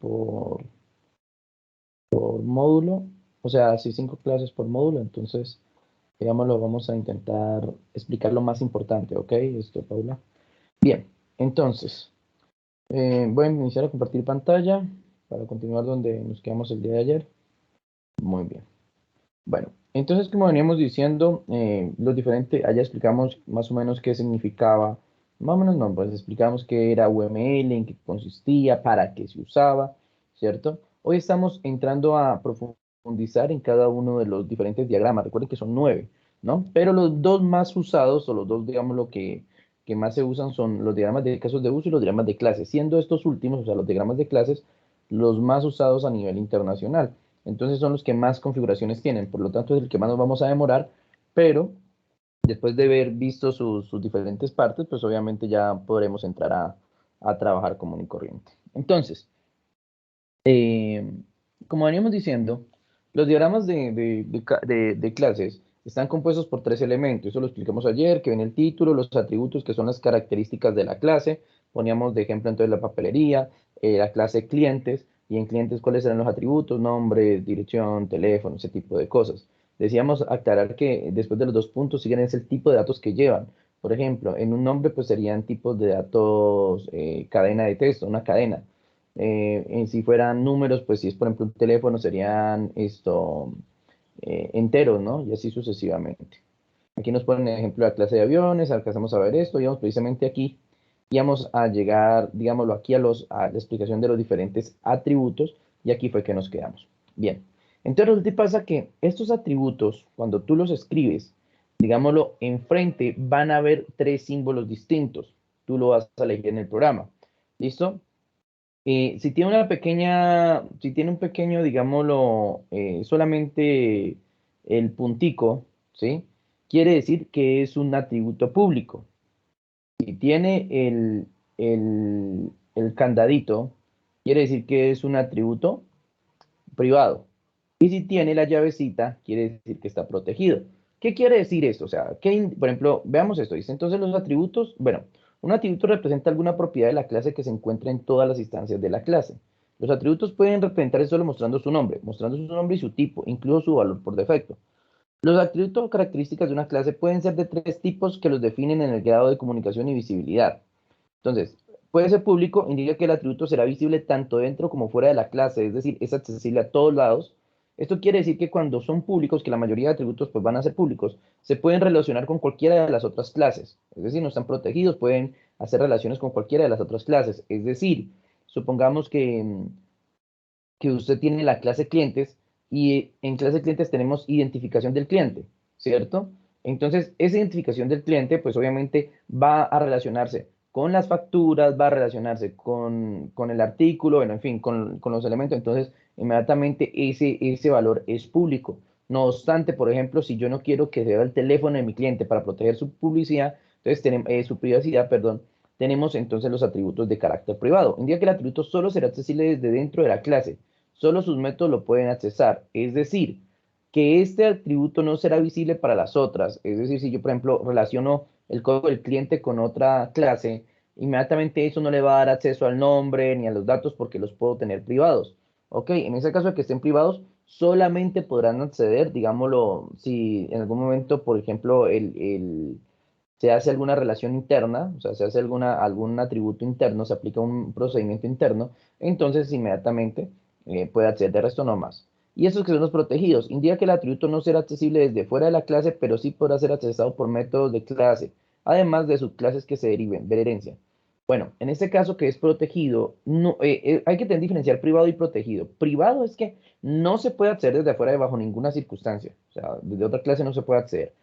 por módulo, o sea, sí 5 clases por módulo, entonces, digámoslo, vamos a intentar explicar lo más importante, ¿ok? Esto, Paula. Bien, entonces, voy a iniciar a compartir pantalla para continuar donde nos quedamos el día de ayer. Muy bien. Bueno, entonces, como veníamos diciendo, los diferentes, allá explicamos más o menos qué significaba, más o menos no, pues explicamos qué era UML, en qué consistía, para qué se usaba, ¿cierto? Hoy estamos entrando a profundizar en cada uno de los diferentes diagramas. Recuerden que son 9, ¿no? Pero los dos más usados, o los dos, digamos, que más se usan son los diagramas de casos de uso y los diagramas de clases, siendo estos últimos, o sea, los diagramas de clases, los más usados a nivel internacional. Entonces son los que más configuraciones tienen, por lo tanto es el que más nos vamos a demorar, pero después de haber visto sus diferentes partes, pues obviamente ya podremos entrar a trabajar común y corriente. Entonces, eh, como veníamos diciendo, los diagramas de clases están compuestos por 3 elementos. Eso lo explicamos ayer, que ven el título, los atributos, que son las características de la clase. Poníamos de ejemplo entonces la papelería, la clase clientes, y en clientes cuáles eran los atributos, nombre, dirección, teléfono, ese tipo de cosas. Decíamos aclarar que después de los 2 puntos siguen es el tipo de datos que llevan. Por ejemplo, en un nombre pues serían tipos de datos, cadena de texto, una cadena. Si fueran números, pues si es por ejemplo un teléfono, serían enteros, ¿no? Y así sucesivamente. Aquí nos ponen el ejemplo de la clase de aviones, alcanzamos a ver esto, y vamos precisamente aquí, y vamos a llegar, digámoslo, aquí a la explicación de los diferentes atributos, y aquí fue que nos quedamos. Bien, entonces resulta y pasa que estos atributos, cuando tú los escribes, digámoslo, enfrente van a haber 3 símbolos distintos. Tú lo vas a elegir en el programa. ¿Listo? Si tiene si tiene un pequeño, digámoslo, solamente el puntico, ¿sí? Quiere decir que es un atributo público. Si tiene el candadito, quiere decir que es un atributo privado. Y si tiene la llavecita, quiere decir que está protegido. ¿Qué quiere decir esto? O sea, por ejemplo, veamos esto. Dice entonces los atributos. Bueno, un atributo representa alguna propiedad de la clase que se encuentra en todas las instancias de la clase. Los atributos pueden representarse solo mostrando su nombre y su tipo, incluso su valor por defecto. Los atributos o características de una clase pueden ser de 3 tipos que los definen en el grado de comunicación y visibilidad. Entonces, puede ser público, indica que el atributo será visible tanto dentro como fuera de la clase, es decir, es accesible a todos lados. Esto quiere decir que cuando son públicos, que la mayoría de atributos pues van a ser públicos, se pueden relacionar con cualquiera de las otras clases. Es decir, no están protegidos, pueden hacer relaciones con cualquiera de las otras clases. Es decir, supongamos que usted tiene la clase clientes y en clase clientes tenemos identificación del cliente, ¿cierto? Entonces, esa identificación del cliente, pues obviamente va a relacionarse con las facturas, va a relacionarse con el artículo, bueno, en fin, con los elementos. Entonces, inmediatamente ese valor es público. No obstante, por ejemplo, si yo no quiero que se vea el teléfono de mi cliente para proteger su publicidad, entonces tenemos, su privacidad, perdón, tenemos entonces los atributos de carácter privado. Indica que el atributo solo será accesible desde dentro de la clase. Solo sus métodos lo pueden accesar. Es decir, que este atributo no será visible para las otras. Es decir, si yo, por ejemplo, relaciono el código del cliente con otra clase, inmediatamente eso no le va a dar acceso al nombre ni a los datos porque los puedo tener privados. Ok, en ese caso de que estén privados, solamente podrán acceder, digámoslo, si en algún momento, por ejemplo, se hace alguna relación interna, o sea, se hace algún atributo interno, se aplica un procedimiento interno, entonces inmediatamente puede acceder, de resto no más. Y esos que son los protegidos, indica que el atributo no será accesible desde fuera de la clase, pero sí podrá ser accesado por métodos de clase, además de subclases que se deriven de herencia. Bueno, en este caso que es protegido, no, hay que tener diferenciar privado y protegido. Privado es que no se puede acceder desde afuera bajo ninguna circunstancia, o sea, desde otra clase no se puede acceder.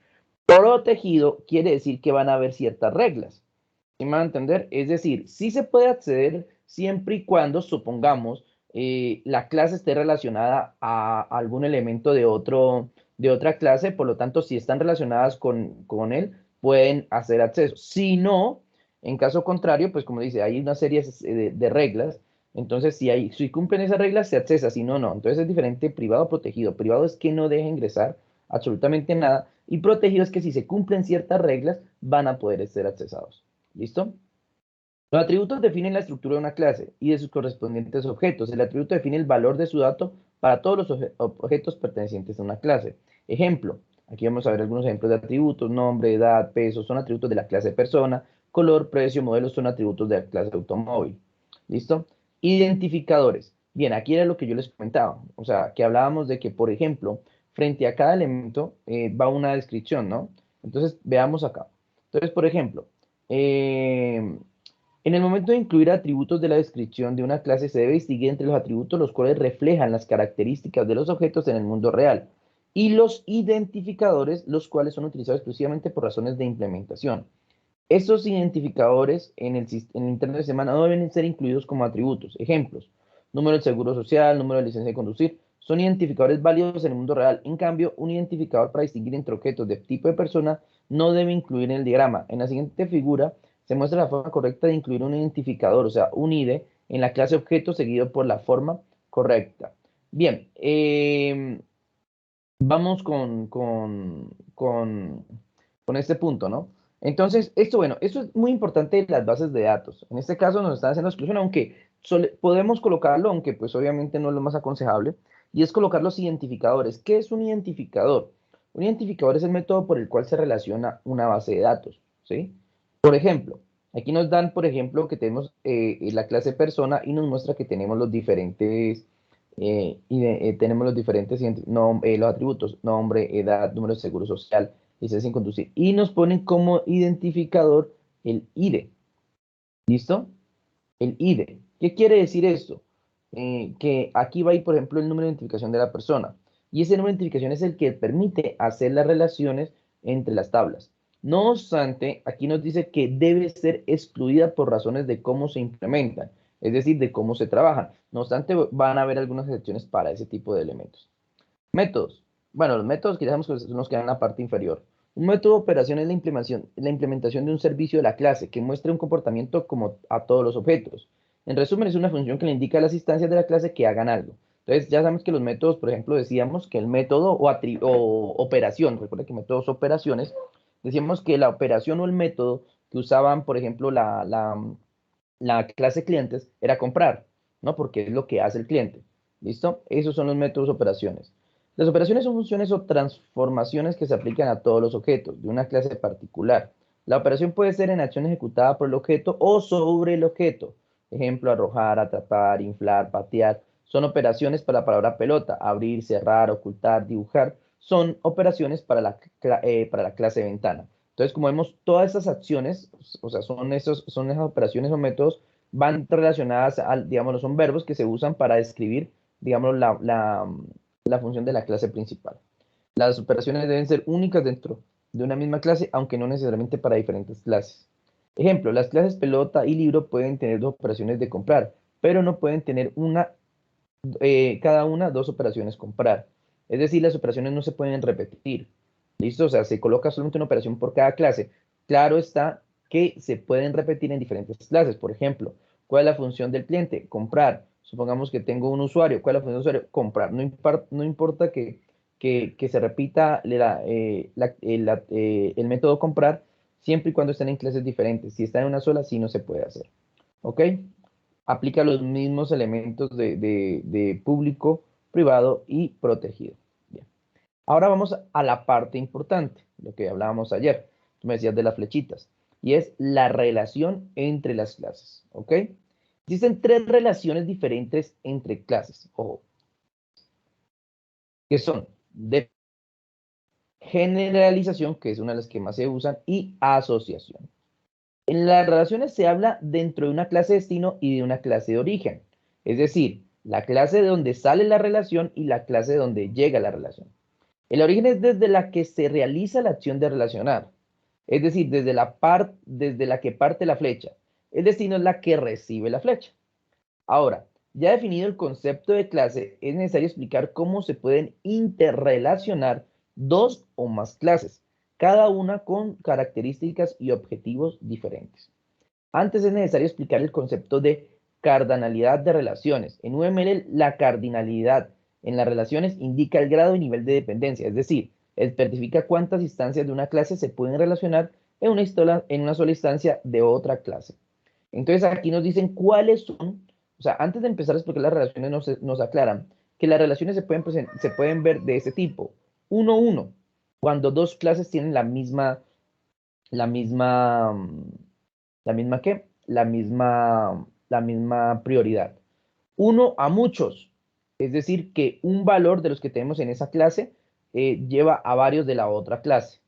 Protegido quiere decir que van a haber ciertas reglas. ¿Sí me van a entender? Es decir, sí se puede acceder siempre y cuando, supongamos, la clase esté relacionada a algún elemento de otra clase, por lo tanto, si están relacionadas con él, pueden hacer acceso. Si no, en caso contrario, pues como dice, hay una serie de reglas. Entonces, si cumplen esas reglas, se accesa, si no, no. Entonces es diferente privado protegido. Privado es que no deje ingresar absolutamente nada y protegido es que si se cumplen ciertas reglas, van a poder ser accesados. ¿Listo? Los atributos definen la estructura de una clase y de sus correspondientes objetos. El atributo define el valor de su dato para todos los objetos pertenecientes a una clase. Ejemplo, aquí vamos a ver algunos ejemplos de atributos: nombre, edad, peso, son atributos de la clase persona; color, precio, modelo son atributos de la clase automóvil. ¿Listo? Identificadores. Bien, aquí era lo que yo les comentaba, o sea, que hablábamos de que, por ejemplo, frente a cada elemento va una descripción, ¿no? Entonces, veamos acá. Entonces, por ejemplo, eh, en el momento de incluir atributos de la descripción de una clase, se debe distinguir entre los atributos los cuales reflejan las características de los objetos en el mundo real y los identificadores, los cuales son utilizados exclusivamente por razones de implementación. Estos identificadores en el Internet de semana no deben ser incluidos como atributos. Ejemplos: número del seguro social, número de licencia de conducir, son identificadores válidos en el mundo real. En cambio, un identificador para distinguir entre objetos de tipo de persona no debe incluir en el diagrama. En la siguiente figura se muestra la forma correcta de incluir un identificador, o sea, un ID, en la clase objeto seguido por la forma correcta. Bien, vamos con este punto, ¿no? Entonces, esto, bueno, esto es muy importante en las bases de datos. En este caso nos están haciendo exclusión, aunque podemos colocarlo, aunque pues obviamente no es lo más aconsejable, y es colocar los identificadores. ¿Qué es un identificador? Un identificador es el método por el cual se relaciona una base de datos, ¿sí? Por ejemplo, aquí nos dan, por ejemplo, que tenemos la clase persona y nos muestra que tenemos los diferentes tenemos los diferentes los atributos: nombre, edad, número de seguro social, licencia sin conducir, y nos ponen como identificador el IDE. ¿Listo? El IDE. ¿Qué quiere decir esto? Que aquí va a ir, por ejemplo, el número de identificación de la persona. Y ese número de identificación es el que permite hacer las relaciones entre las tablas. No obstante, aquí nos dice que debe ser excluida por razones de cómo se implementan, es decir, de cómo se trabajan. No obstante, van a haber algunas excepciones para ese tipo de elementos. Métodos. Bueno, los métodos que ya sabemos que nos quedan en la parte inferior. Un método de operación es la implementación de un servicio de la clase que muestre un comportamiento como a todos los objetos. En resumen, es una función que le indica a las instancias de la clase que hagan algo. Entonces, ya sabemos que los métodos, por ejemplo, decíamos que el método o operación, recuerda que métodos operaciones, decíamos que la operación o el método que usaban, por ejemplo, la clase clientes era comprar, ¿no? Porque es lo que hace el cliente. ¿Listo? Esos son los métodos operaciones. Las operaciones son funciones o transformaciones que se aplican a todos los objetos de una clase particular. La operación puede ser en acción ejecutada por el objeto o sobre el objeto. Ejemplo: arrojar, atrapar, inflar, patear. Son operaciones para la palabra pelota. Abrir, cerrar, ocultar, dibujar. Son operaciones para la clase ventana. Entonces, como vemos, todas esas acciones, o sea, son esas operaciones o métodos, van relacionadas al, digamos, son verbos que se usan para describir, digamos, la función de la clase principal. Las operaciones deben ser únicas dentro de una misma clase, aunque no necesariamente para diferentes clases. Ejemplo: las clases pelota y libro pueden tener dos operaciones de comprar, pero no pueden tener cada una dos operaciones comprar. Es decir, las operaciones no se pueden repetir. ¿Listo? O sea, se coloca solamente una operación por cada clase. Claro está que se pueden repetir en diferentes clases. Por ejemplo, ¿cuál es la función del cliente? Comprar. Supongamos que tengo un usuario. ¿Cuál es la función del usuario? Comprar. No importa que se repita el método comprar, siempre y cuando estén en clases diferentes. Si está en una sola, sí no se puede hacer. ¿Ok? Aplica los mismos elementos de público, privado y protegido. Bien. Ahora vamos a la parte importante, lo que hablábamos ayer. Tú me decías de las flechitas. Y es la relación entre las clases. ¿Ok? Existen tres relaciones diferentes entre clases. Ojo. Que son de generalización, que es una de las que más se usan, y asociación. En las relaciones se habla dentro de una clase de destino y de una clase de origen. Es decir, la clase de donde sale la relación y la clase de donde llega la relación. El origen es desde la que se realiza la acción de relacionar. Es decir, desde la que parte la flecha. El destino es la que recibe la flecha. Ahora, ya definido el concepto de clase, es necesario explicar cómo se pueden interrelacionar dos o más clases, cada una con características y objetivos diferentes. Antes es necesario explicar el concepto de cardinalidad de relaciones. En UML, la cardinalidad en las relaciones indica el grado y nivel de dependencia, es decir, especifica cuántas instancias de una clase se pueden relacionar en una sola instancia de otra clase. Entonces aquí nos dicen cuáles son, o sea, antes de empezar a explicar las relaciones nos aclaran que las relaciones se pueden ver de ese tipo, uno uno, cuando dos clases tienen la misma, ¿la misma qué? La misma prioridad. Uno a muchos, es decir, que un valor de los que tenemos en esa clase lleva a varios de la otra clase.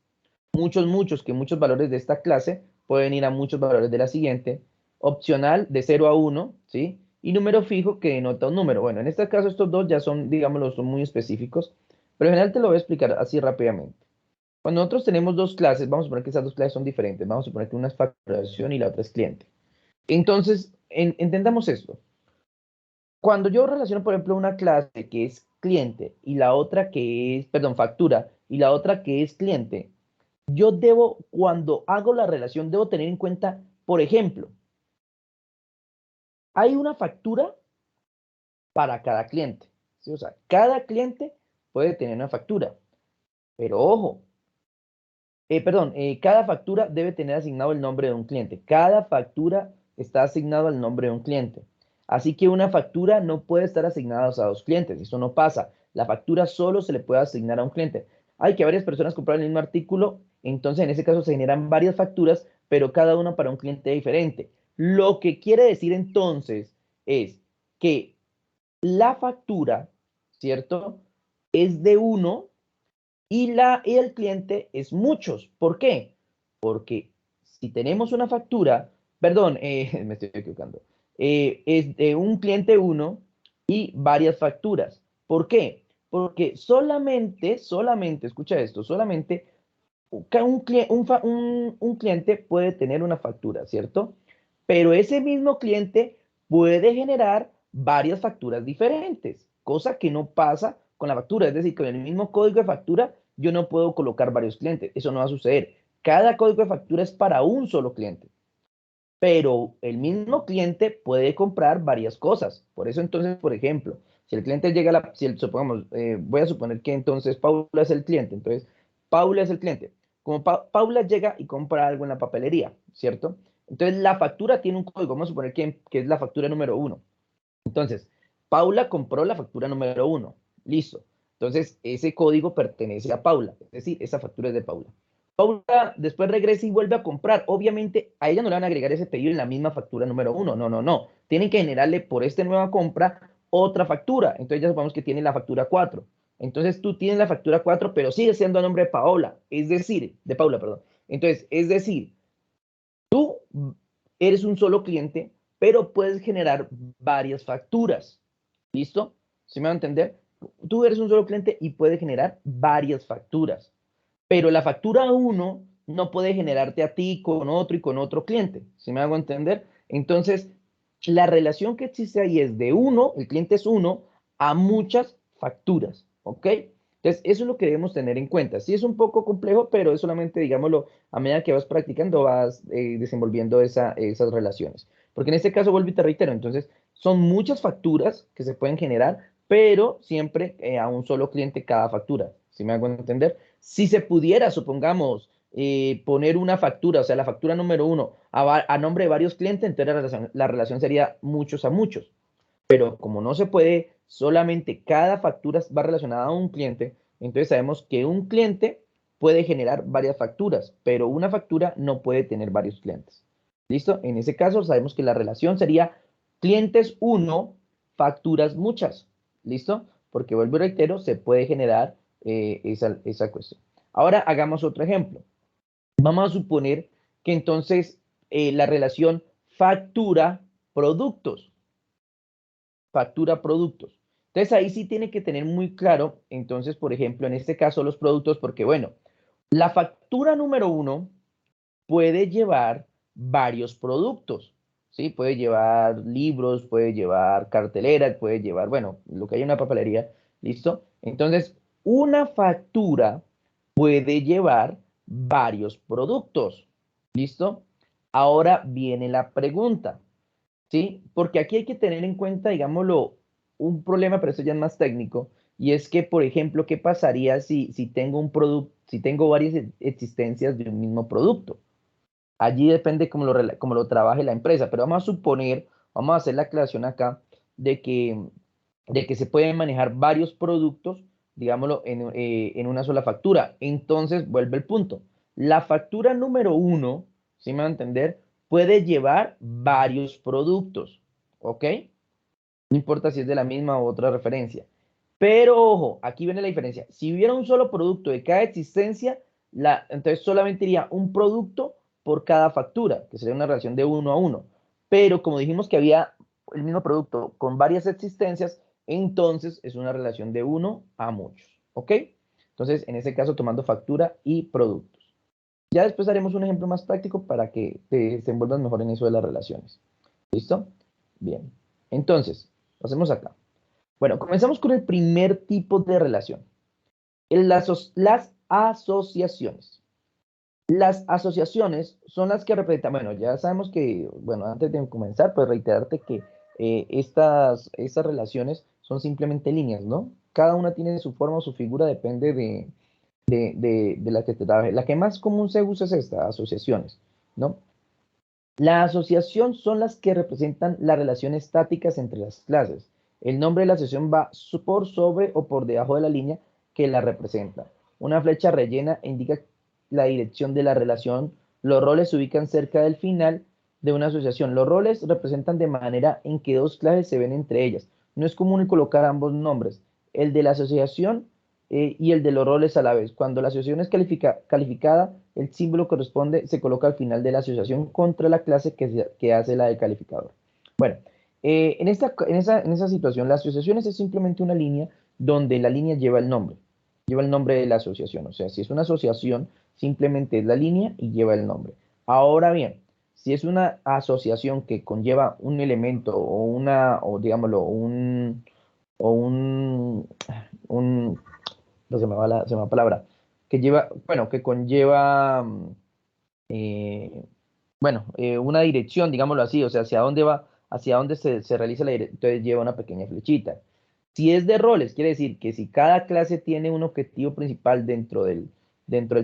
Muchos, que muchos valores de esta clase pueden ir a muchos valores de la siguiente. Opcional de 0 a 1, ¿sí? Y número fijo que denota un número. Bueno, en este caso estos dos ya son, digámoslo, son muy específicos, pero en general te lo voy a explicar así rápidamente. Cuando nosotros tenemos dos clases, vamos a suponer que esas dos clases son diferentes. Vamos a suponer que una es facturación y la otra es cliente. Entonces, entendamos esto. Cuando yo relaciono, por ejemplo, una clase que es cliente y la otra que es, perdón, factura y la otra que es cliente, yo debo, cuando hago la relación, debo tener en cuenta, por ejemplo, hay una factura para cada cliente, ¿sí? O sea, cada cliente puede tener una factura, pero ojo, perdón, cada factura debe tener asignado el nombre de un cliente. Cada factura está asignado al nombre de un cliente. Así que una factura no puede estar asignada a dos clientes. Eso no pasa. La factura solo se le puede asignar a un cliente. Hay que varias personas compraron el mismo artículo, entonces en ese caso se generan varias facturas, pero cada una para un cliente diferente. Lo que quiere decir entonces es que la factura, ¿cierto? Es de uno y el cliente es muchos. ¿Por qué? Porque si tenemos una factura, perdón, me estoy equivocando, es de un cliente uno y varias facturas. ¿Por qué? Porque solamente, escucha esto, solamente un cliente puede tener una factura, ¿cierto? Pero ese mismo cliente puede generar varias facturas diferentes, cosa que no pasa con la factura. Es decir, con el mismo código de factura, yo no puedo colocar varios clientes. Eso no va a suceder. Cada código de factura es para un solo cliente, pero el mismo cliente puede comprar varias cosas. Por eso entonces, por ejemplo, si el cliente llega a si supongamos, voy a suponer que entonces Paula es el cliente, entonces Paula es el cliente. Como Paula llega y compra algo en la papelería, ¿cierto? Entonces la factura tiene un código, vamos a suponer que es la factura número uno. Entonces, Paula compró la factura número uno, listo. Entonces, ese código pertenece a Paula, es decir, esa factura es de Paula. Paula después regresa y vuelve a comprar. Obviamente, a ella no le van a agregar ese pedido en la misma factura número uno. No, no, no. Tienen que generarle por esta nueva compra otra factura. Entonces, ya supongamos que tiene la factura 4. Entonces, tú tienes la factura 4, pero sigue siendo a nombre de Paola. Es decir, de Paula, perdón. Entonces, es decir, tú eres un solo cliente, pero puedes generar varias facturas. ¿Listo? ¿Sí me va a entender? Tú eres un solo cliente y puedes generar varias facturas, pero la factura uno no puede generarte a ti con otro y con otro cliente. ¿Sí me hago entender? Entonces, la relación que existe ahí es de uno, el cliente es uno, a muchas facturas. ¿Ok? Entonces, eso es lo que debemos tener en cuenta. Sí es un poco complejo, pero es solamente, digámoslo, a medida que vas practicando, vas desenvolviendo esas relaciones. Porque en este caso, vuelvo y te reitero, entonces, son muchas facturas que se pueden generar, pero siempre a un solo cliente cada factura. ¿Sí me hago entender? Si se pudiera, supongamos, poner una factura, o sea, la factura número uno, a nombre de varios clientes, entonces la relación sería muchos a muchos. Pero como no se puede, solamente cada factura va relacionada a un cliente, entonces sabemos que un cliente puede generar varias facturas, pero una factura no puede tener varios clientes. ¿Listo? En ese caso sabemos que la relación sería clientes uno, facturas muchas. ¿Listo? Porque vuelvo y reitero, se puede generar esa cuestión. Ahora hagamos otro ejemplo. Vamos a suponer que entonces la relación factura-productos factura productos. Entonces ahí sí tiene que tener muy claro, entonces, por ejemplo, en este caso los productos, porque bueno, la factura número uno puede llevar varios productos, ¿sí? Puede llevar libros, puede llevar carteleras, puede llevar, bueno, lo que hay en una papelería, ¿listo? Entonces, una factura puede llevar varios productos, ¿listo? Ahora viene la pregunta. ¿Sí? Porque aquí hay que tener en cuenta, digámoslo, un problema, pero eso ya es más técnico, y es que, por ejemplo, ¿qué pasaría si tengo un producto, si tengo varias existencias de un mismo producto? Allí depende cómo lo trabaje la empresa, pero vamos a suponer, vamos a hacer la aclaración acá de que se pueden manejar varios productos, digámoslo, en una sola factura. Entonces, vuelve el punto. La factura número uno, si me va a entender, puede llevar varios productos, ¿ok? No importa si es de la misma u otra referencia. Pero ojo, aquí viene la diferencia. Si hubiera un solo producto de cada existencia, entonces solamente iría un producto por cada factura, que sería una relación de 1 a 1. Pero como dijimos que había el mismo producto con varias existencias, entonces es una relación de 1 a muchos. ¿Ok? Entonces, en ese caso, tomando factura y productos. Ya después haremos un ejemplo más práctico para que te desenvuelvas mejor en eso de las relaciones. ¿Listo? Bien. Entonces, lo hacemos acá. Bueno, comenzamos con el primer tipo de relación. Las asociaciones. Las asociaciones son las que representan, bueno, ya sabemos que, bueno, antes de comenzar, pues reiterarte que estas relaciones son simplemente líneas, ¿no? Cada una tiene su forma o su figura, depende de la que te trabaje. La que más común se usa es esta, asociaciones, ¿no? La asociación son las que representan las relaciones estáticas entre las clases. El nombre de la asociación va por sobre o por debajo de la línea que la representa. Una flecha rellena indica la dirección de la relación. Los roles se ubican cerca del final de una asociación. Los roles representan de manera en que dos clases se ven entre ellas. No es común colocar ambos nombres, el de la asociación y el de los roles a la vez. Cuando la asociación es calificada, el símbolo corresponde, se coloca al final de la asociación contra la clase que hace la de calificador. Bueno, en esa situación, la asociación es simplemente una línea donde la línea lleva el nombre de la asociación. O sea, si es una asociación, simplemente es la línea y lleva el nombre. Ahora bien, si es una asociación que conlleva un elemento o digámoslo, un no se me va la palabra, que lleva, bueno, que conlleva, eh, bueno, una dirección, digámoslo así, o sea, hacia dónde va, hacia dónde se realiza la dirección, entonces lleva una pequeña flechita. Si es de roles, quiere decir que si cada clase tiene un objetivo principal dentro del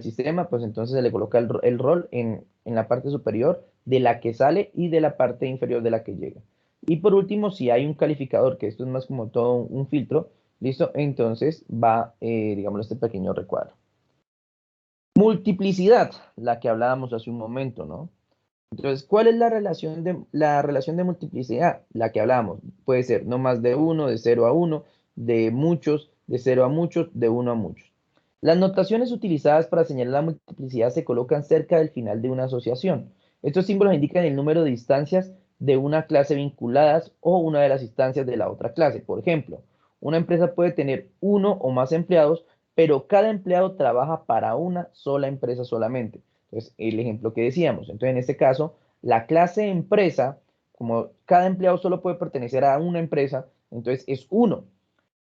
sistema, pues entonces se le coloca el rol en la parte superior de la que sale y de la parte inferior de la que llega. Y por último, si hay un calificador, que esto es más como todo un filtro, ¿listo? Entonces va, digamos, este pequeño recuadro. Multiplicidad, la que hablábamos hace un momento, ¿no? Entonces, ¿cuál es la relación de multiplicidad? La que hablábamos. Puede ser no más de uno, de 0 a 1, de muchos, de 0 a muchos, de 1 a muchos. Las notaciones utilizadas para señalar la multiplicidad se colocan cerca del final de una asociación. Estos símbolos indican el número de instancias de una clase vinculadas o una de las instancias de la otra clase. Por ejemplo, una empresa puede tener uno o más empleados, pero cada empleado trabaja para una sola empresa solamente. Entonces, el ejemplo que decíamos. Entonces, en este caso, la clase empresa, como cada empleado solo puede pertenecer a una empresa, entonces es uno.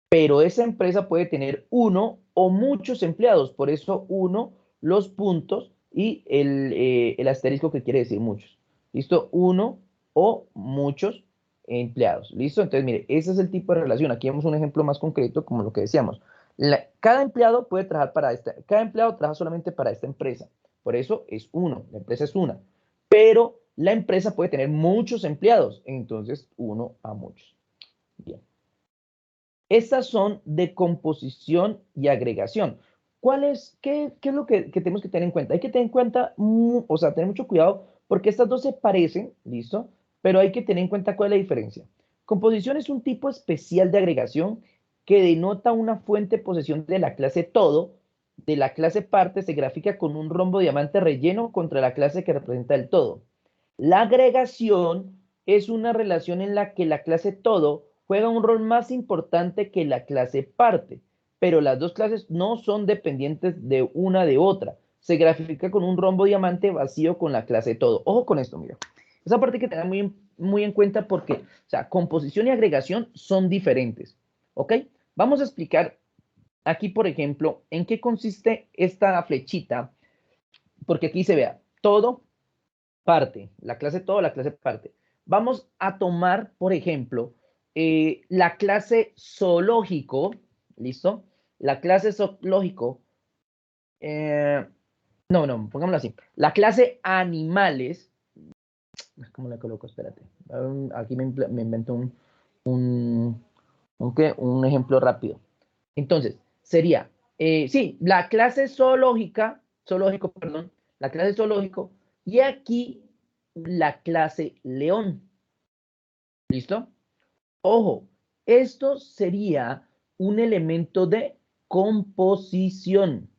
Pero esa empresa puede tener uno o muchos empleados, por eso uno, los puntos y el asterisco que quiere decir muchos. ¿Listo? Uno o muchos empleados. ¿Listo? Entonces, mire, ese es el tipo de relación. Aquí vemos un ejemplo más concreto, como lo que decíamos. Cada empleado puede trabajar cada empleado trabaja solamente para esta empresa. Por eso es uno, la empresa es una. Pero la empresa puede tener muchos empleados, entonces uno a muchos. Bien. Estas son de composición y agregación. ¿Qué es lo que tenemos que tener en cuenta? Hay que tener en cuenta, o sea, tener mucho cuidado porque estas dos se parecen, ¿listo? Pero hay que tener en cuenta cuál es la diferencia. Composición es un tipo especial de agregación que denota una fuente de posesión de la clase todo, de la clase parte se grafica con un rombo diamante relleno contra la clase que representa el todo. La agregación es una relación en la que la clase todo juega un rol más importante que la clase parte, pero las dos clases no son dependientes de una de otra. Se grafica con un rombo diamante vacío con la clase todo. Ojo con esto, mira. Esa parte hay que tener muy en cuenta porque, o sea, composición y agregación son diferentes. ¿Ok? Vamos a explicar aquí, por ejemplo, en qué consiste esta flechita, porque aquí se vea todo parte, la clase todo, la clase parte. Vamos a tomar, por ejemplo, la clase zoológico, ¿listo? La clase zoológico, eh, No, no, pongámoslo así. La clase animales, ¿cómo la coloco? Espérate. Aquí me invento un, un ejemplo rápido. Entonces, sería, sí, la clase zoológico, perdón, la clase zoológico, y aquí la clase león. ¿Listo? Ojo, esto sería un elemento de composición.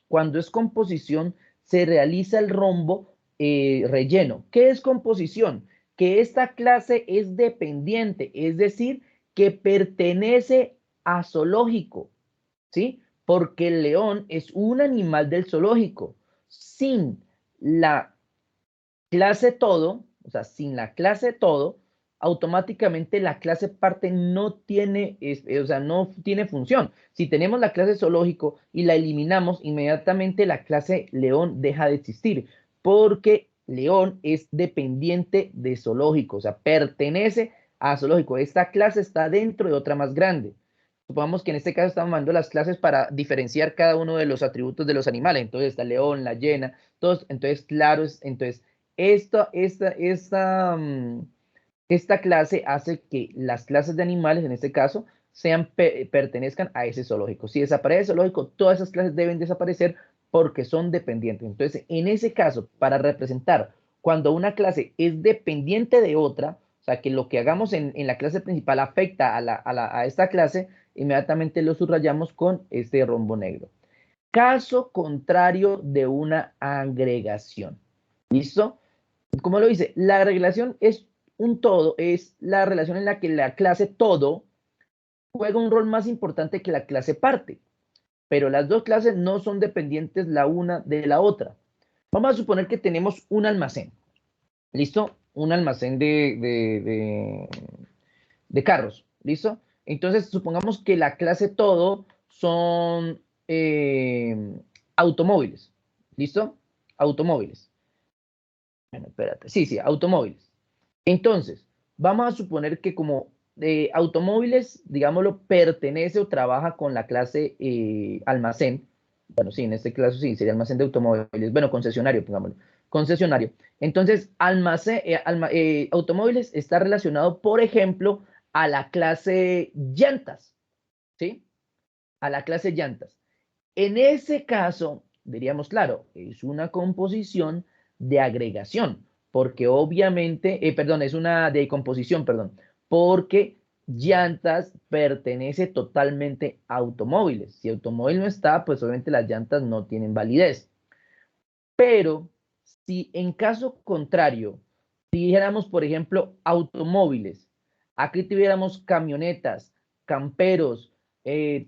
Cuando es composición, se realiza el rombo relleno. ¿Qué es composición? Que esta clase es dependiente, es decir, que pertenece a zoológico, ¿sí? Porque el león es un animal del zoológico. Sin la clase todo, o sea, sin la clase todo, automáticamente la clase parte no tiene, o sea, no tiene función. Si tenemos la clase zoológico y la eliminamos, inmediatamente la clase león deja de existir, porque león es dependiente de zoológico, o sea, pertenece a zoológico. Esta clase está dentro de otra más grande. Supongamos que en este caso estamos mandando las clases para diferenciar cada uno de los atributos de los animales. Entonces está el león, la hiena, todos. Entonces, claro, entonces esta clase hace que las clases de animales, en este caso, pertenezcan a ese zoológico. Si desaparece el zoológico, todas esas clases deben desaparecer porque son dependientes. Entonces, en ese caso, para representar cuando una clase es dependiente de otra, o sea, que lo que hagamos en la clase principal afecta a esta clase, inmediatamente lo subrayamos con este rombo negro. Caso contrario de una agregación. ¿Listo? Como lo dice, la relación es un todo, es la relación en la que la clase todo juega un rol más importante que la clase parte, pero las dos clases no son dependientes la una de la otra. Vamos a suponer que tenemos un almacén, ¿listo? Un almacén de carros, ¿listo? Entonces, supongamos que la clase todo son automóviles, ¿listo? Automóviles. Bueno, espérate. Sí, sí, automóviles. Entonces, vamos a suponer que como automóviles, digámoslo, pertenece o trabaja con la clase almacén. Bueno, sí, en este caso sí, sería almacén de automóviles. Bueno, concesionario, pongámoslo. Concesionario. Entonces, automóviles está relacionado, por ejemplo, a la clase llantas, ¿sí? A la clase llantas. En ese caso, diríamos, claro, es una composición de agregación, porque obviamente, perdón, es una de composición, perdón, porque llantas pertenece totalmente a automóviles. Si automóvil no está, pues obviamente las llantas no tienen validez. Pero si en caso contrario, dijéramos, por ejemplo, automóviles, aquí tuviéramos camionetas, camperos,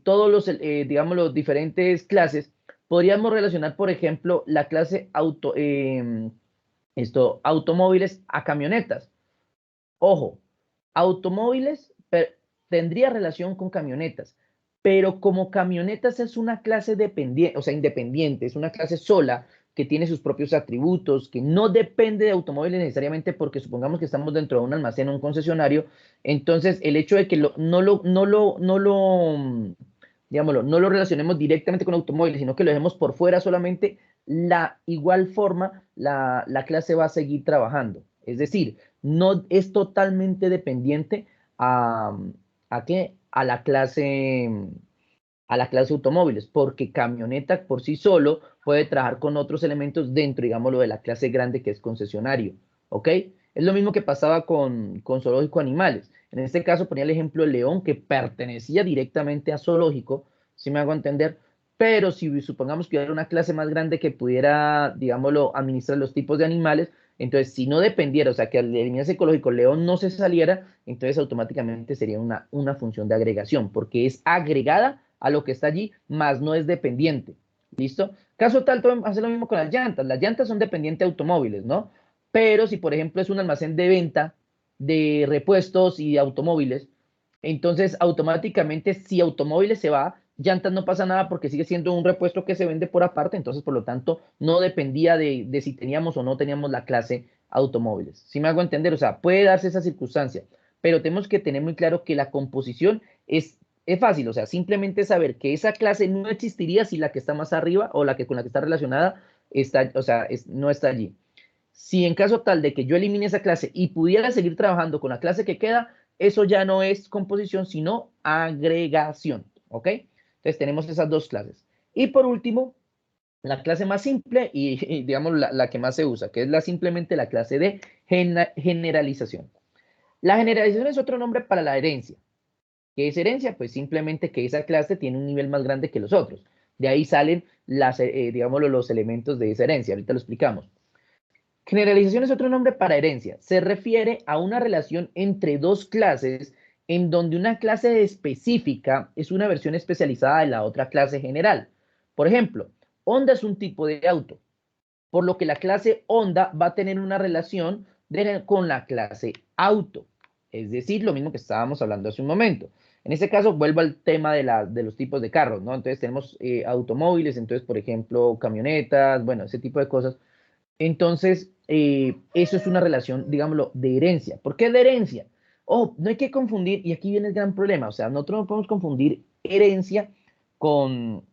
todos los, digamos, los diferentes clases, podríamos relacionar, por ejemplo, la clase automóviles a camionetas. Ojo, automóviles tendría relación con camionetas, pero como camionetas es una clase dependiente, o sea, independiente, es una clase sola que tiene sus propios atributos, que no depende de automóviles necesariamente porque supongamos que estamos dentro de un almacén o un concesionario, entonces el hecho de que digámoslo, no lo relacionemos directamente con automóviles, sino que lo dejemos por fuera solamente, la igual forma la clase va a seguir trabajando. Es decir, no es totalmente dependiente a, ¿a qué? A la clase automóviles, porque camioneta por sí solo puede trabajar con otros elementos dentro, digámoslo, de la clase grande que es concesionario, ¿ok? Es lo mismo que pasaba con zoológico animales. En este caso ponía el ejemplo del león que pertenecía directamente a zoológico, si me hago entender, pero si supongamos que hubiera una clase más grande que pudiera, digámoslo, administrar los tipos de animales, entonces si no dependiera, o sea, que al eliminarse ecológico el león no se saliera, entonces automáticamente sería una función de agregación, porque es agregada a lo que está allí, más no es dependiente. ¿Listo? Caso tal, hace lo mismo con las llantas. Las llantas son dependientes de automóviles, ¿no? Pero si, por ejemplo, es un almacén de venta de repuestos y de automóviles, entonces automáticamente si automóviles se va, llantas no pasa nada porque sigue siendo un repuesto que se vende por aparte, entonces por lo tanto no dependía de si teníamos o no teníamos la clase automóviles. ¿Sí me hago entender? O sea, puede darse esa circunstancia, pero tenemos que tener muy claro que la composición es fácil, o sea, simplemente saber que esa clase no existiría si la que está más arriba o la que con la que está relacionada está, o sea, no está allí. Si en caso tal de que yo elimine esa clase y pudiera seguir trabajando con la clase que queda, eso ya no es composición, sino agregación, ¿ok? Entonces tenemos esas dos clases. Y por último, la clase más simple y digamos, la que más se usa, que es simplemente la clase de generalización. La generalización es otro nombre para la herencia. ¿Qué es herencia? Pues simplemente que esa clase tiene un nivel más grande que los otros. De ahí salen digámoslo, los elementos de esa herencia. Ahorita lo explicamos. Generalización es otro nombre para herencia. Se refiere a una relación entre dos clases en donde una clase específica es una versión especializada de la otra clase general. Por ejemplo, Honda es un tipo de auto, por lo que la clase Honda va a tener una relación con la clase auto. Es decir, lo mismo que estábamos hablando hace un momento. En este caso, vuelvo al tema de los tipos de carros, ¿no? Entonces tenemos automóviles, entonces, por ejemplo, camionetas, bueno, ese tipo de cosas. Entonces, eso es una relación, digámoslo, de herencia. ¿Por qué de herencia? Oh, no hay que confundir, y aquí viene el gran problema, o sea, nosotros no podemos confundir herencia con,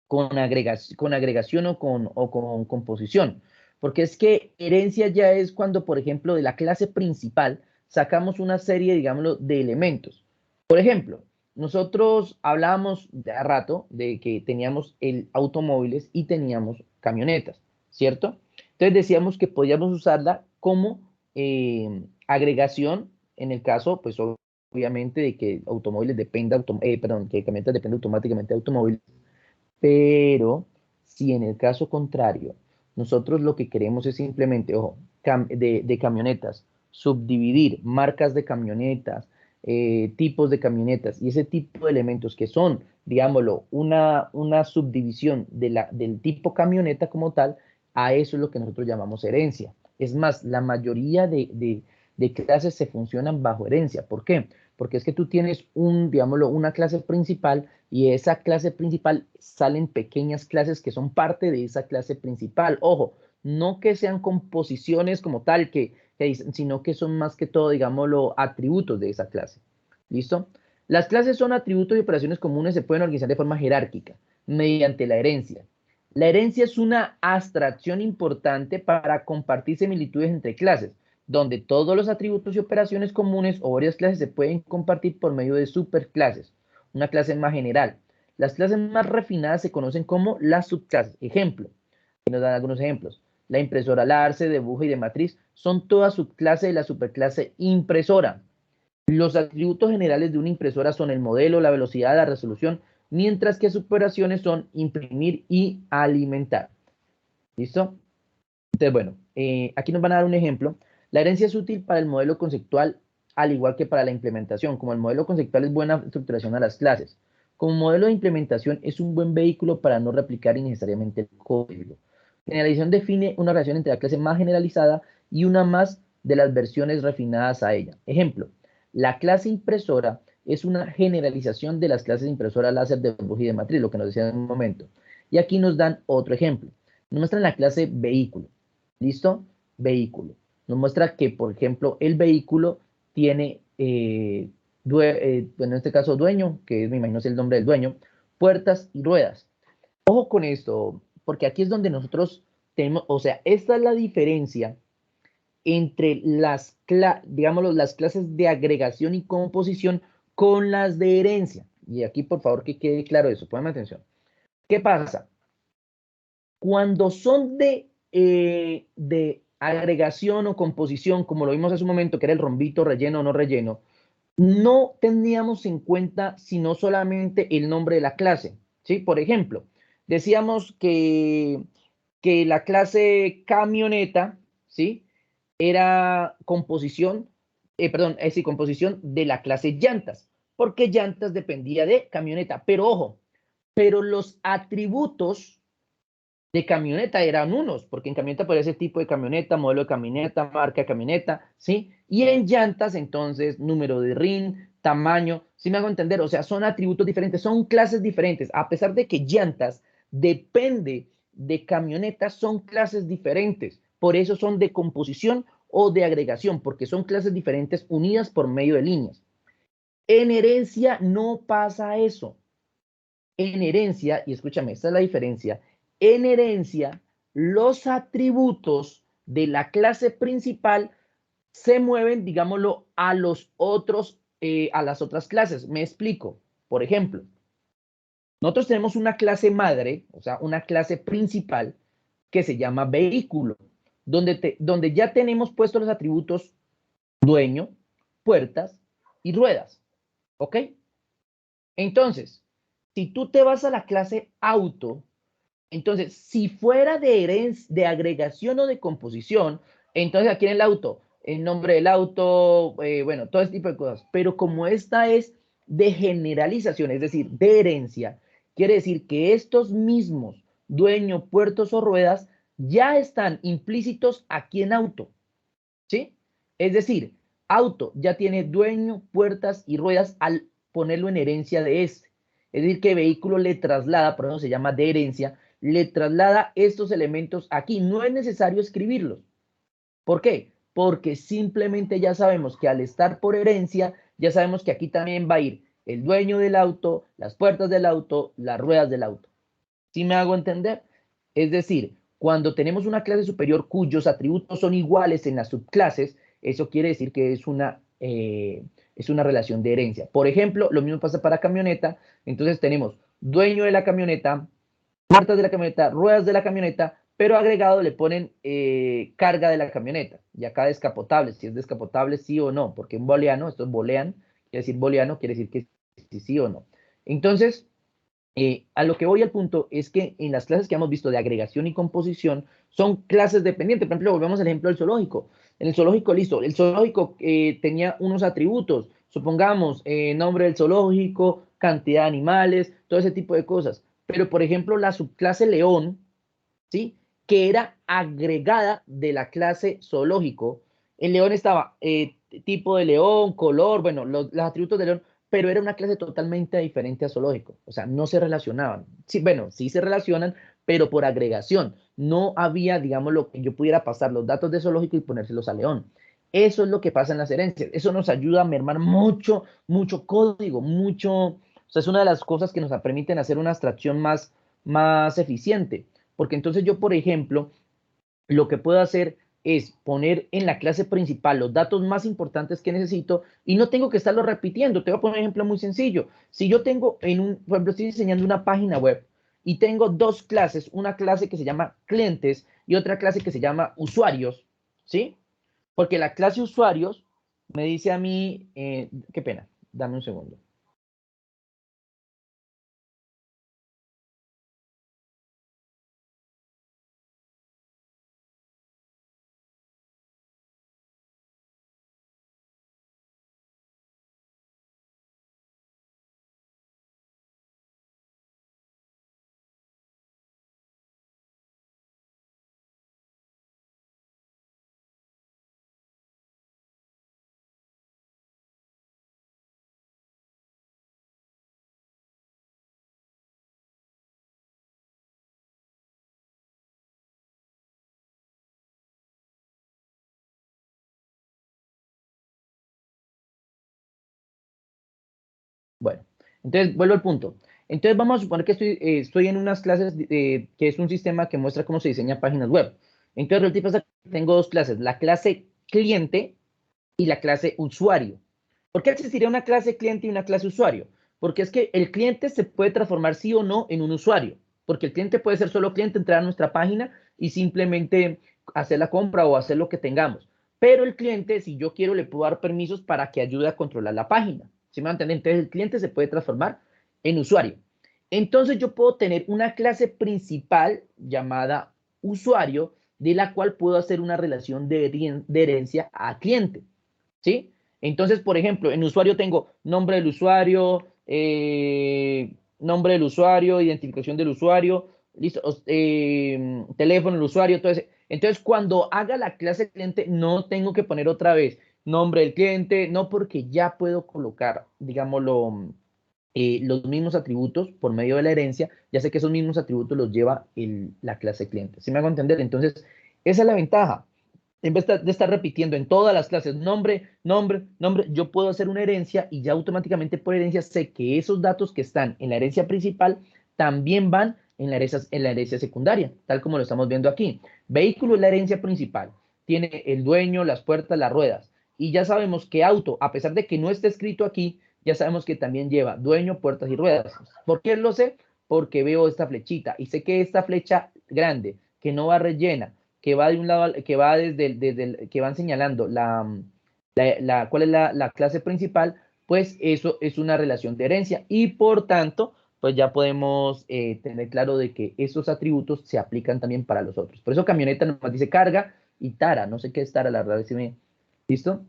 con agregación o con composición, porque es que herencia ya es cuando, por ejemplo, de la clase principal sacamos una serie, digámoslo, de elementos. Por ejemplo, nosotros hablábamos de a rato de que teníamos el automóviles y teníamos camionetas, ¿cierto? Entonces decíamos que podíamos usarla como agregación en el caso, pues obviamente de que automóviles dependa, perdón, que camionetas depende automáticamente de automóviles, pero si en el caso contrario, nosotros lo que queremos es simplemente, ojo, de camionetas, subdividir marcas de camionetas, tipos de camionetas y ese tipo de elementos que son, digámoslo, una subdivisión del tipo camioneta como tal, a eso es lo que nosotros llamamos herencia. Es más, la mayoría de clases se funcionan bajo herencia. ¿Por qué? Porque es que tú tienes digámoslo, una clase principal y de esa clase principal salen pequeñas clases que son parte de esa clase principal. Ojo, no que sean composiciones como tal, sino que son más que todo, digámoslo, atributos de esa clase. ¿Listo? Las clases son atributos y operaciones comunes, se pueden organizar de forma jerárquica, mediante la herencia. La herencia es una abstracción importante para compartir similitudes entre clases, donde todos los atributos y operaciones comunes o varias clases se pueden compartir por medio de superclases, una clase más general. Las clases más refinadas se conocen como las subclases. Ejemplo, aquí nos dan algunos ejemplos. La impresora Larce, de Buja y de Matriz son todas subclases de la superclase impresora. Los atributos generales de una impresora son el modelo, la velocidad, la resolución, mientras que sus operaciones son imprimir y alimentar. ¿Listo? Entonces, bueno, aquí nos van a dar un ejemplo. La herencia es útil para el modelo conceptual, al igual que para la implementación. Como el modelo conceptual es buena estructuración a las clases. Como modelo de implementación es un buen vehículo para no replicar innecesariamente el código. Generalización define una relación entre la clase más generalizada y una más de las versiones refinadas a ella. Ejemplo, la clase impresora es una generalización de las clases impresora láser de burbuja y de matriz, lo que nos decía en un momento. Y aquí nos dan otro ejemplo. Nos muestran la clase vehículo. ¿Listo? Vehículo. Nos muestra que, por ejemplo, el vehículo tiene, en este caso, dueño, que me imagino es el nombre del dueño, puertas y ruedas. Ojo con esto, porque aquí es donde nosotros tenemos, o sea, esta es la diferencia entre digámoslo, las clases de agregación y composición con las de herencia. Y aquí, por favor, que quede claro eso, ponme atención. ¿Qué pasa? Cuando son de agregación o composición, como lo vimos hace un momento, que era el rombito relleno o no relleno, no teníamos en cuenta sino solamente el nombre de la clase, ¿sí? Por ejemplo, decíamos que la clase camioneta, ¿sí? Era composición, perdón, sí, composición de la clase llantas, porque llantas dependía de camioneta, pero ojo, pero los atributos de camioneta eran unos, porque en camioneta podía ser tipo de camioneta, modelo de camioneta, marca de camioneta, ¿sí? Y en llantas, entonces, número de rin, tamaño, ¿sí me hago entender? O sea, son atributos diferentes, son clases diferentes, a pesar de que llantas depende de camionetas, son clases diferentes, por eso son de composición o de agregación, porque son clases diferentes unidas por medio de líneas. En herencia no pasa eso. En herencia, y escúchame, esta es la diferencia, en herencia los atributos de la clase principal se mueven, digámoslo, a los otros, a las otras clases. Me explico. Por ejemplo, nosotros tenemos una clase madre, o sea, una clase principal que se llama vehículo, donde ya tenemos puestos los atributos dueño, puertas y ruedas. ¿Ok? Entonces, si tú te vas a la clase auto, entonces, si fuera de agregación o de composición, entonces aquí en el auto, el nombre del auto, bueno, todo ese tipo de cosas. Pero como esta es de generalización, es decir, de herencia, quiere decir que estos mismos dueño, puertos o ruedas ya están implícitos aquí en auto, ¿sí? Es decir, auto ya tiene dueño, puertas y ruedas al ponerlo en herencia de este. Es decir, que vehículo le traslada, por eso se llama de herencia, le traslada estos elementos aquí. No es necesario escribirlos. ¿Por qué? Porque simplemente ya sabemos que al estar por herencia, ya sabemos que aquí también va a ir el dueño del auto, las puertas del auto, las ruedas del auto. ¿Sí me hago entender? Es decir, cuando tenemos una clase superior cuyos atributos son iguales en las subclases, eso quiere decir que es una relación de herencia. Por ejemplo, lo mismo pasa para camioneta. Entonces tenemos dueño de la camioneta, puertas de la camioneta, ruedas de la camioneta, pero agregado le ponen carga de la camioneta. Y acá descapotable, si es descapotable, sí o no, porque en booleano, esto es boolean, quiere decir booleano, quiere decir que sí o no. Entonces, a lo que voy al punto es que en las clases que hemos visto de agregación y composición son clases dependientes. Por ejemplo, volvemos al ejemplo del zoológico. En el zoológico, listo, el zoológico tenía unos atributos, supongamos, nombre del zoológico, cantidad de animales, todo ese tipo de cosas. Pero, por ejemplo, la subclase león, ¿sí? Que era agregada de la clase zoológico. El león estaba tipo de león, color, bueno, los atributos de león, pero era una clase totalmente diferente a zoológico. O sea, no se relacionaban. Sí, bueno, sí se relacionan, pero por agregación. No había, digamos, lo que yo pudiera pasar los datos de zoológico y ponérselos a león. Eso es lo que pasa en las herencias. Eso nos ayuda a mermar mucho, mucho código, mucho. O sea, es una de las cosas que nos permiten hacer una abstracción más eficiente. Porque entonces yo, por ejemplo, lo que puedo hacer es poner en la clase principal los datos más importantes que necesito y no tengo que estarlo repitiendo. Te voy a poner un ejemplo muy sencillo. Si yo tengo por ejemplo, estoy diseñando una página web y tengo dos clases, una clase que se llama clientes y otra clase que se llama usuarios, ¿sí? Porque la clase usuarios me dice a mí, qué pena, dame un segundo. Bueno, entonces vuelvo al punto. Entonces vamos a suponer que estoy en unas clases que es un sistema que muestra cómo se diseña páginas web. Entonces, el tipo es que tengo dos clases, la clase cliente y la clase usuario. ¿Por qué existiría una clase cliente y una clase usuario? Porque es que el cliente se puede transformar sí o no en un usuario. Porque el cliente puede ser solo cliente, entrar a nuestra página y simplemente hacer la compra o hacer lo que tengamos. Pero el cliente, si yo quiero, le puedo dar permisos para que ayude a controlar la página. ¿Sí me entienden? Entonces el cliente se puede transformar en usuario. Entonces yo puedo tener una clase principal llamada usuario, de la cual puedo hacer una relación de herencia a cliente. ¿Sí? Entonces, por ejemplo, en usuario tengo nombre del usuario, identificación del usuario, listo, teléfono del usuario, todo eso. Entonces, cuando haga la clase cliente, no tengo que poner otra vez nombre del cliente, no, porque ya puedo colocar, digámoslo, los mismos atributos por medio de la herencia, ya sé que esos mismos atributos los lleva la clase cliente. ¿Sí me hago entender? Entonces, esa es la ventaja. En vez de estar repitiendo en todas las clases nombre, nombre, nombre, yo puedo hacer una herencia y ya automáticamente por herencia sé que esos datos que están en la herencia principal también van en la herencia secundaria, tal como lo estamos viendo aquí. Vehículo es la herencia principal. Tiene el dueño, las puertas, las ruedas. Y ya sabemos que auto, a pesar de que no esté escrito aquí, ya sabemos que también lleva dueño, puertas y ruedas. ¿Por qué lo sé? Porque veo esta flechita y sé que esta flecha grande, que no va rellena, que va de un lado, que va que van señalando cuál es la clase principal, pues eso es una relación de herencia y por tanto, pues ya podemos tener claro de que esos atributos se aplican también para los otros. Por eso camioneta nomás dice carga y tara, no sé qué es tara, la verdad, si me... ¿Listo?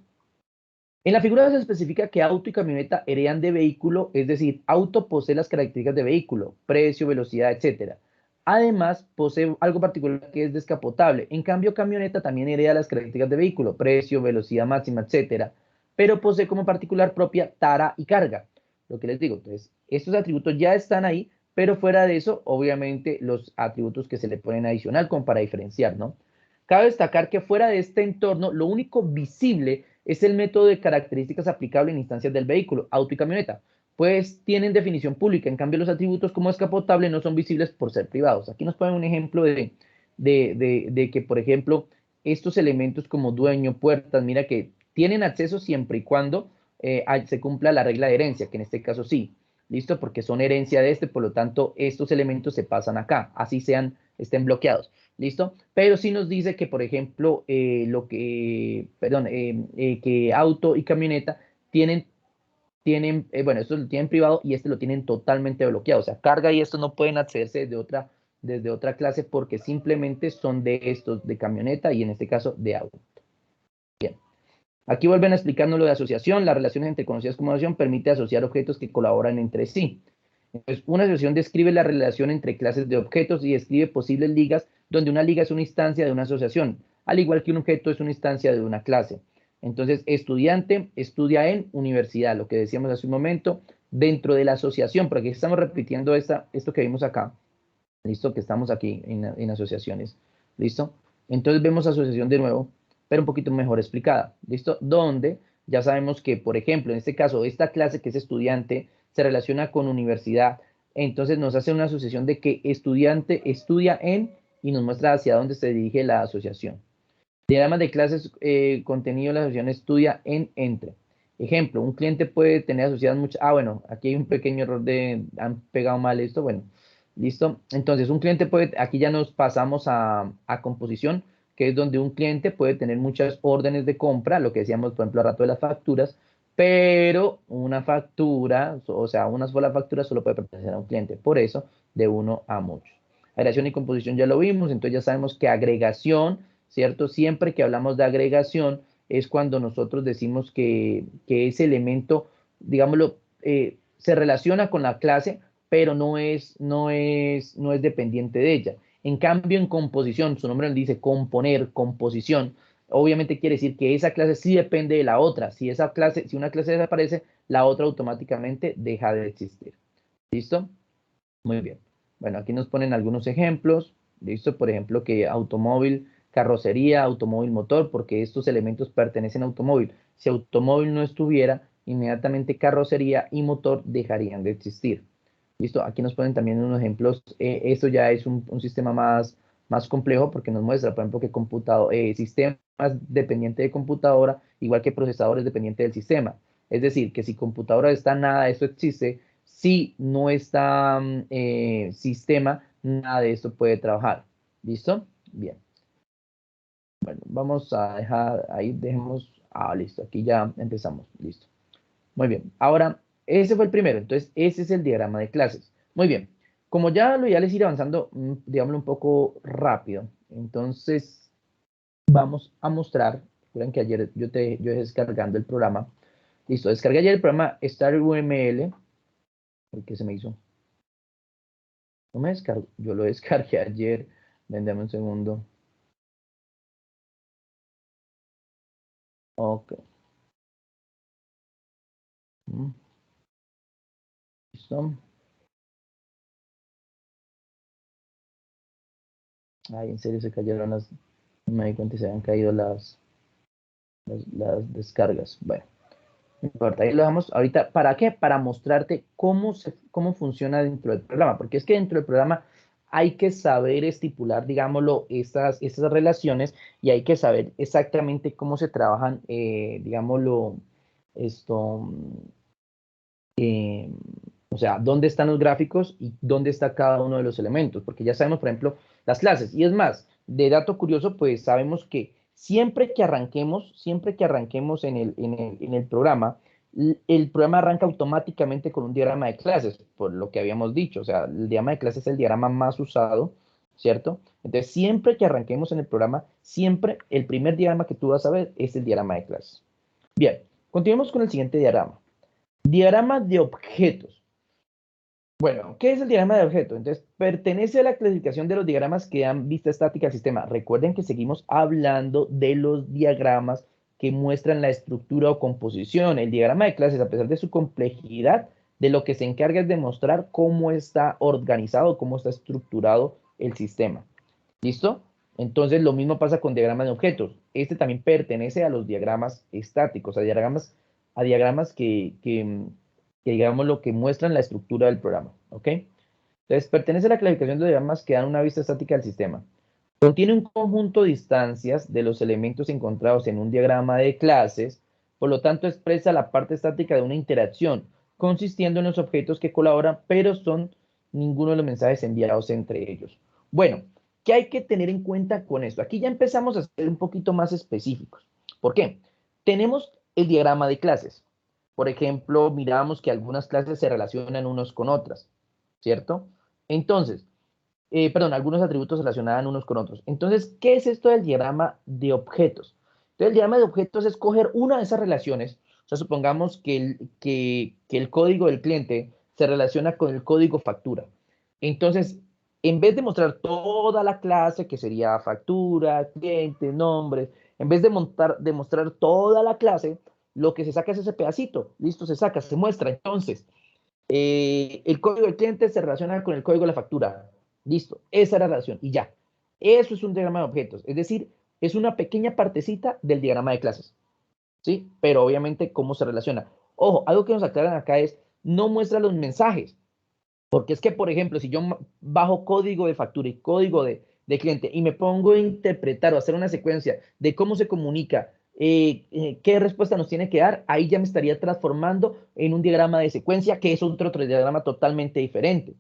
En la figura se especifica que auto y camioneta heredan de vehículo, es decir, auto posee las características de vehículo, precio, velocidad, etcétera. Además, posee algo particular que es descapotable. En cambio, camioneta también hereda las características de vehículo, precio, velocidad máxima, etcétera, pero posee como particular propia tara y carga. Lo que les digo, entonces, estos atributos ya están ahí, pero fuera de eso, obviamente, los atributos que se le ponen adicional como para diferenciar, ¿no? Cabe destacar que fuera de este entorno, lo único visible es el método de características aplicable en instancias del vehículo, auto y camioneta, pues tienen definición pública. En cambio, los atributos como descapotable no son visibles por ser privados. Aquí nos ponen un ejemplo de que, por ejemplo, estos elementos como dueño, puertas, mira que tienen acceso siempre y cuando se cumpla la regla de herencia, que en este caso sí. ¿Listo? Porque son herencia de este, por lo tanto, estos elementos se pasan acá, así estén bloqueados. ¿Listo? Pero sí nos dice que, por ejemplo, que auto y camioneta bueno, estos lo tienen privado y este lo tienen totalmente bloqueado. O sea, carga y esto no pueden accederse desde otra clase porque simplemente son de estos, de camioneta y en este caso de auto. Bien. Aquí vuelven a explicarnos lo de asociación. Las relaciones entre conocidas como asociación permite asociar objetos que colaboran entre sí. Entonces, una asociación describe la relación entre clases de objetos y describe posibles ligas, donde una liga es una instancia de una asociación, al igual que un objeto es una instancia de una clase. Entonces, estudiante estudia en universidad, lo que decíamos hace un momento, dentro de la asociación, porque estamos repitiendo esto que vimos acá, listo, que estamos aquí en asociaciones, listo. Entonces vemos asociación de nuevo, pero un poquito mejor explicada, listo, donde ya sabemos que, por ejemplo, en este caso, esta clase que es estudiante se relaciona con universidad, entonces nos hace una asociación de que estudiante estudia en y nos muestra hacia dónde se dirige la asociación. Diagramas de clases, contenido de la asociación estudia en entre. Ejemplo, un cliente puede tener asociadas muchas. Ah, bueno, aquí hay un pequeño error han pegado mal esto. Bueno, listo. Entonces, un cliente puede, aquí ya nos pasamos a composición, que es donde un cliente puede tener muchas órdenes de compra, lo que decíamos, por ejemplo, al rato de las facturas, pero una factura, o sea, una sola factura solo puede pertenecer a un cliente. Por eso, de uno a muchos. Agregación y composición ya lo vimos, entonces ya sabemos que agregación, ¿cierto? Siempre que hablamos de agregación es cuando nosotros decimos que ese elemento, digámoslo, se relaciona con la clase, pero no es dependiente de ella. En cambio, en composición, su nombre nos dice componer, composición, obviamente quiere decir que esa clase sí depende de la otra. Si una clase desaparece, la otra automáticamente deja de existir. ¿Listo? Muy bien. Bueno, aquí nos ponen algunos ejemplos. ¿Listo? Por ejemplo, que automóvil, carrocería, automóvil, motor, porque estos elementos pertenecen a automóvil. Si automóvil no estuviera, inmediatamente carrocería y motor dejarían de existir. ¿Listo? Aquí nos ponen también unos ejemplos. Esto ya es un sistema más complejo porque nos muestra, por ejemplo, que sistemas dependiente de computadora, igual que procesador es dependiente del sistema. Es decir, que si computadora está, nada de esto existe. Si no está sistema, nada de esto puede trabajar. ¿Listo? Bien. Bueno, vamos a dejar ahí, dejemos. Ah, listo. Aquí ya empezamos. Listo. Muy bien. Ahora, ese fue el primero. Entonces, ese es el diagrama de clases. Muy bien. Como ya lo ideal es ir avanzando, digámoslo un poco rápido. Entonces, vamos a mostrar. Recuerden que ayer yo descargando el programa. Listo. Descargué ayer el programa StarUML. El que se me hizo. No me descargo. Yo lo descargué ayer. Vendeme un segundo. Ok. Mm, Listo. Ay, en serio se cayeron las. No me di cuenta y se habían caído las descargas. Bueno. No importa, ahí lo dejamos ahorita. ¿Para qué? Para mostrarte cómo funciona dentro del programa. Porque es que dentro del programa hay que saber estipular, digámoslo, estas relaciones y hay que saber exactamente cómo se trabajan, digámoslo, esto, eh, o sea, dónde están los gráficos y dónde está cada uno de los elementos, porque ya sabemos, por ejemplo, las clases. Y es más, de dato curioso, pues sabemos que siempre que arranquemos en el programa, el programa arranca automáticamente con un diagrama de clases, por lo que habíamos dicho. O sea, el diagrama de clases es el diagrama más usado, ¿cierto? Entonces, siempre que arranquemos en el programa, siempre el primer diagrama que tú vas a ver es el diagrama de clases. Bien, continuemos con el siguiente diagrama. Diagrama de objetos. Bueno, ¿qué es el diagrama de objeto? Entonces, pertenece a la clasificación de los diagramas que dan vista estática al sistema. Recuerden que seguimos hablando de los diagramas que muestran la estructura o composición. El diagrama de clases, a pesar de su complejidad, de lo que se encarga es de mostrar cómo está organizado, cómo está estructurado el sistema. ¿Listo? Entonces, lo mismo pasa con diagramas de objetos. Este también pertenece a los diagramas estáticos, a diagramas que digamos lo que muestran la estructura del programa, ¿ok? Entonces, pertenece a la clasificación de diagramas que dan una vista estática del sistema. Contiene un conjunto de instancias de los elementos encontrados en un diagrama de clases, por lo tanto expresa la parte estática de una interacción, consistiendo en los objetos que colaboran, pero son ninguno de los mensajes enviados entre ellos. Bueno, ¿qué hay que tener en cuenta con esto? Aquí ya empezamos a ser un poquito más específicos. ¿Por qué? Tenemos el diagrama de clases. Por ejemplo, miramos que algunas clases se relacionan unos con otras, ¿cierto? Entonces, perdón, algunos atributos se relacionaban unos con otros. Entonces, ¿qué es esto del diagrama de objetos? Entonces, el diagrama de objetos es coger una de esas relaciones. O sea, supongamos que el código del cliente se relaciona con el código factura. Entonces, en vez de mostrar toda la clase, que sería factura, cliente, nombre, en vez de mostrar toda la clase, lo que se saca es ese pedacito. Listo, se saca, se muestra. Entonces, el código del cliente se relaciona con el código de la factura. Listo, esa es la relación y ya. Eso es un diagrama de objetos, es decir, es una pequeña partecita del diagrama de clases, ¿sí? Pero obviamente, ¿cómo se relaciona? Ojo, algo que nos aclaran acá es, no muestra los mensajes, porque es que, por ejemplo, si yo bajo código de factura y código de cliente y me pongo a interpretar o hacer una secuencia de cómo se comunica, qué respuesta nos tiene que dar, ahí ya me estaría transformando en un diagrama de secuencia, que es otro diagrama totalmente diferente.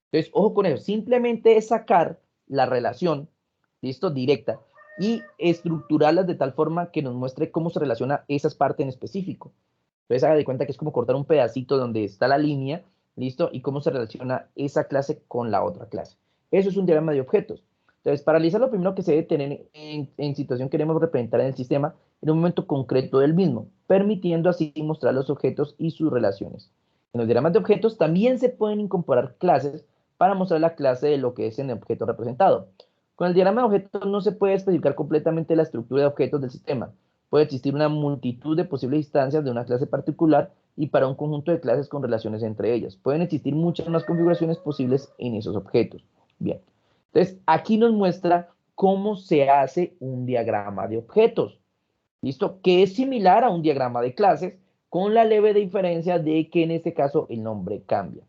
Entonces, ojo con eso, simplemente es sacar la relación, listo, directa, y estructurarlas de tal forma que nos muestre cómo se relaciona esas partes en específico. Entonces, haga de cuenta que es como cortar un pedacito donde está la línea, ¿listo? Y cómo se relaciona esa clase con la otra clase. Eso es un diagrama de objetos. Entonces, para realizar lo primero que se debe tener en situación que queremos representar en el sistema en un momento concreto del mismo, permitiendo así mostrar los objetos y sus relaciones. En los diagramas de objetos también se pueden incorporar clases para mostrar la clase de lo que es en el objeto representado. Con el diagrama de objetos no se puede especificar completamente la estructura de objetos del sistema. Puede existir una multitud de posibles instancias de una clase particular y para un conjunto de clases con relaciones entre ellas. Pueden existir muchas más configuraciones posibles en esos objetos. Bien, entonces aquí nos muestra cómo se hace un diagrama de objetos. ¿Listo? Que es similar a un diagrama de clases, con la leve diferencia de que en este caso el nombre cambia.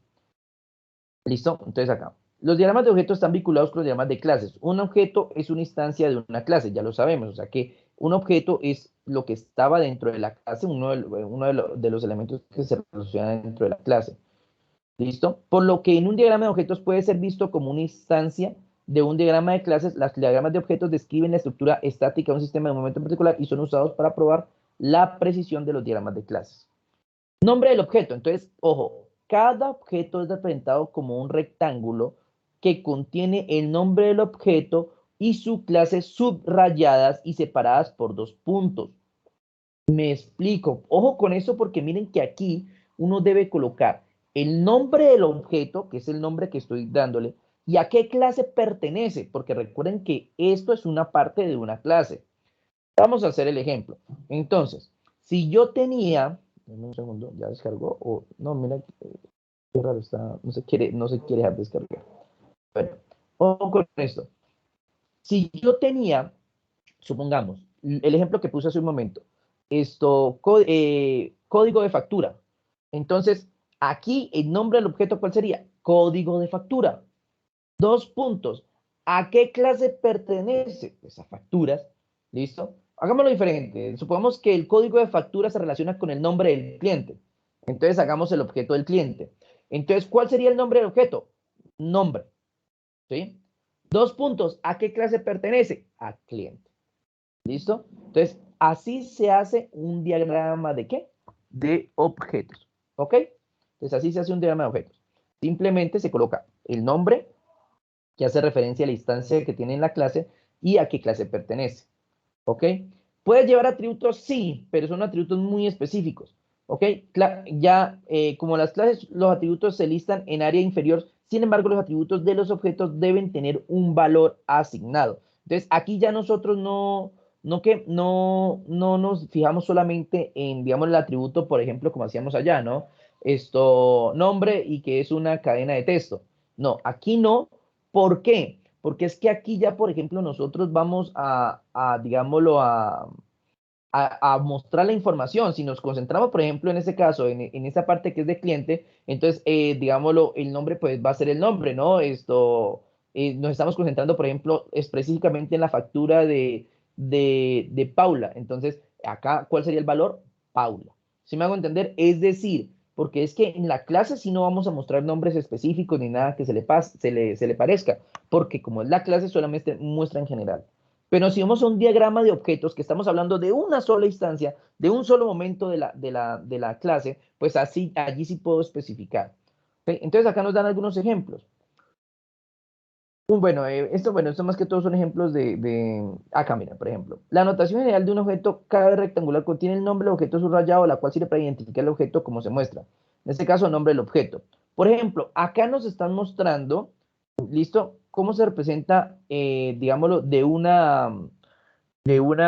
¿Listo? Entonces acá. Los diagramas de objetos están vinculados con los diagramas de clases. Un objeto es una instancia de una clase, ya lo sabemos. O sea que un objeto es lo que estaba dentro de la clase, uno de los elementos que se relacionan dentro de la clase. ¿Listo? Por lo que en un diagrama de objetos puede ser visto como una instancia de un diagrama de clases. Los diagramas de objetos describen la estructura estática de un sistema de un momento en particular y son usados para probar la precisión de los diagramas de clases. Nombre del objeto. Entonces, ojo, cada objeto es representado como un rectángulo que contiene el nombre del objeto y su clase subrayadas y separadas por dos puntos. Me explico. Ojo con eso porque miren que aquí uno debe colocar el nombre del objeto, que es el nombre que estoy dándole, y a qué clase pertenece, porque recuerden que esto es una parte de una clase. Vamos a hacer el ejemplo. Entonces, si yo tenía, dame un segundo, ya descargó, o no, mira, qué raro está, no se quiere dejar descargar. Bueno, ojo con esto. Si yo tenía, supongamos, el ejemplo que puse hace un momento, código de factura. Entonces, aquí el nombre del objeto, ¿cuál sería? Código de factura. Dos puntos. ¿A qué clase pertenece? Pues a facturas. ¿Listo? Hagámoslo diferente. Supongamos que el código de factura se relaciona con el nombre del cliente. Entonces hagamos el objeto del cliente. Entonces, ¿cuál sería el nombre del objeto? Nombre. ¿Sí? Dos puntos. ¿A qué clase pertenece? A cliente. ¿Listo? Entonces, así se hace un diagrama de ¿qué? De objetos. ¿Ok? Entonces, así se hace un diagrama de objetos. Simplemente se coloca el nombre, que hace referencia a la instancia que tiene en la clase y a qué clase pertenece. ¿Ok? ¿Puede llevar atributos? Sí, pero son atributos muy específicos. ¿Ok? Ya como las clases, los atributos se listan en área inferior, sin embargo, los atributos de los objetos deben tener un valor asignado. Entonces, aquí ya nosotros no nos fijamos solamente en, digamos, el atributo, por ejemplo, como hacíamos allá, ¿no? Esto, nombre y que es una cadena de texto. No, aquí no. ¿Por qué? Porque es que aquí ya, por ejemplo, nosotros vamos digámoslo, a mostrar la información. Si nos concentramos, por ejemplo, en este caso, en esta parte que es de cliente, entonces, digámoslo, el nombre pues va a ser el nombre, ¿no? Nos estamos concentrando, por ejemplo, específicamente en la factura de Paula. Entonces, acá, ¿cuál sería el valor? Paula. ¿Sí me hago entender? Es decir, porque es que en la clase sí no vamos a mostrar nombres específicos ni nada que se le parezca, porque como es la clase solamente muestra en general. Pero si vamos a un diagrama de objetos, que estamos hablando de una sola instancia, de un solo momento de la clase, pues así, allí sí puedo especificar. ¿Ok? Entonces acá nos dan algunos ejemplos. Esto más que todo son ejemplos acá mira, por ejemplo, la anotación general de un objeto cada rectangular contiene el nombre del objeto subrayado, la cual sirve para identificar el objeto como se muestra. En este caso, el nombre del objeto. Por ejemplo, acá nos están mostrando, ¿listo? Cómo se representa, digámoslo, de una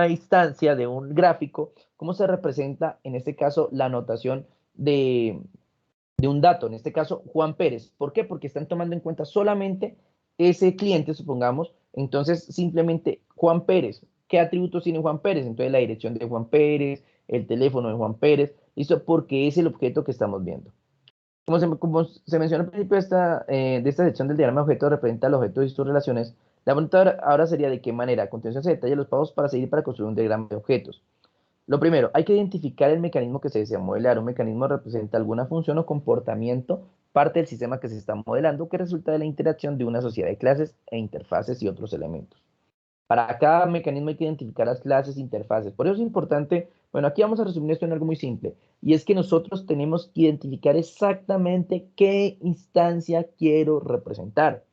instancia, de un gráfico, cómo se representa, en este caso, la anotación de, de un dato, en este caso, Juan Pérez. ¿Por qué? Porque están tomando en cuenta solamente ese cliente, supongamos, entonces simplemente Juan Pérez. ¿Qué atributos tiene Juan Pérez? Entonces la dirección de Juan Pérez, el teléfono de Juan Pérez, ¿listo? Porque es el objeto que estamos viendo. Como se mencionó al principio de esta sección del diagrama de objetos representa los objetos y sus relaciones, la pregunta ahora sería de qué manera. A continuación se detallan los pasos para seguir para construir un diagrama de objetos. Lo primero, hay que identificar el mecanismo que se desea modelar. Un mecanismo representa alguna función o comportamiento, parte del sistema que se está modelando, que resulta de la interacción de una sociedad de clases e interfaces y otros elementos. Para cada mecanismo hay que identificar las clases e interfaces. Por eso es importante, bueno, aquí vamos a resumir esto en algo muy simple, y es que nosotros tenemos que identificar exactamente qué instancia quiero representar.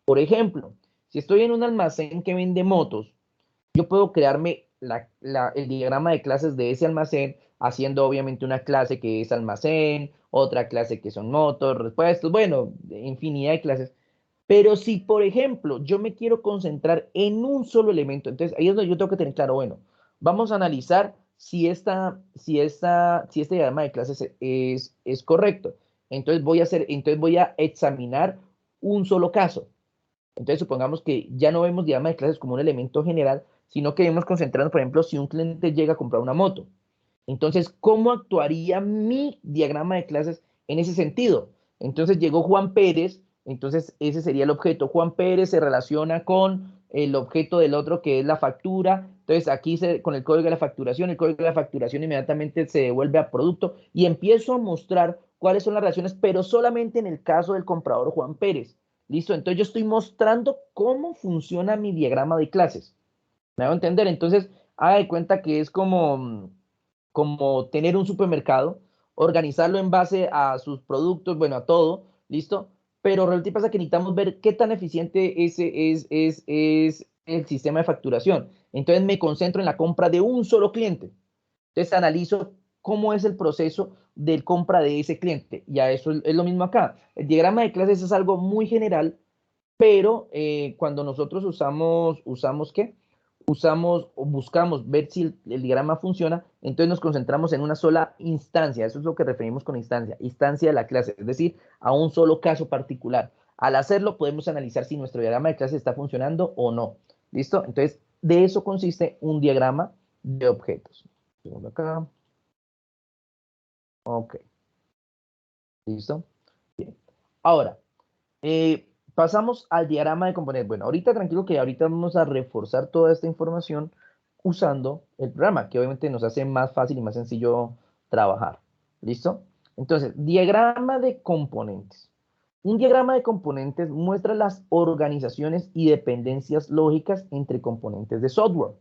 Por ejemplo, si estoy en un almacén que vende motos, yo puedo crearme el diagrama de clases de ese almacén, haciendo obviamente una clase que es almacén, otra clase que son motos, repuestos, bueno, infinidad de clases. Pero si, por ejemplo, yo me quiero concentrar en un solo elemento, entonces ahí es donde yo tengo que tener claro, bueno, vamos a analizar si este diagrama de clases es correcto. Entonces voy a examinar un solo caso. Entonces, supongamos que ya no vemos diagrama de clases como un elemento general, sino que debemos concentrarnos, por ejemplo, si un cliente llega a comprar una moto. Entonces, ¿cómo actuaría mi diagrama de clases en ese sentido? Entonces, llegó Juan Pérez, entonces ese sería el objeto. Juan Pérez se relaciona con el objeto del otro, que es la factura. Entonces, con el código de el código de la facturación inmediatamente se devuelve a producto y empiezo a mostrar cuáles son las relaciones, pero solamente en el caso del comprador Juan Pérez. ¿Listo? Entonces yo estoy mostrando cómo funciona mi diagrama de clases. ¿Me hago entender? Entonces, haga de cuenta que es como tener un supermercado, organizarlo en base a sus productos, bueno, a todo, ¿listo? Pero realmente pasa que necesitamos ver qué tan eficiente es el sistema de facturación. Entonces me concentro en la compra de un solo cliente. Entonces analizo cómo es el proceso de compra de ese cliente. Ya eso es lo mismo acá. El diagrama de clases es algo muy general, pero cuando nosotros usamos ¿qué? Usamos o buscamos ver si el diagrama funciona, entonces nos concentramos en una sola instancia. Eso es lo que referimos con instancia, instancia de la clase, es decir, a un solo caso particular. Al hacerlo, podemos analizar si nuestro diagrama de clase está funcionando o no. ¿Listo? Entonces, de eso consiste un diagrama de objetos. Segundo acá. Ok. ¿Listo? Bien. Ahora, Pasamos al diagrama de componentes. Bueno, ahorita tranquilo que ahorita vamos a reforzar toda esta información usando el programa, que obviamente nos hace más fácil y más sencillo trabajar. ¿Listo? Entonces, diagrama de componentes. Un diagrama de componentes muestra las organizaciones y dependencias lógicas entre componentes de software,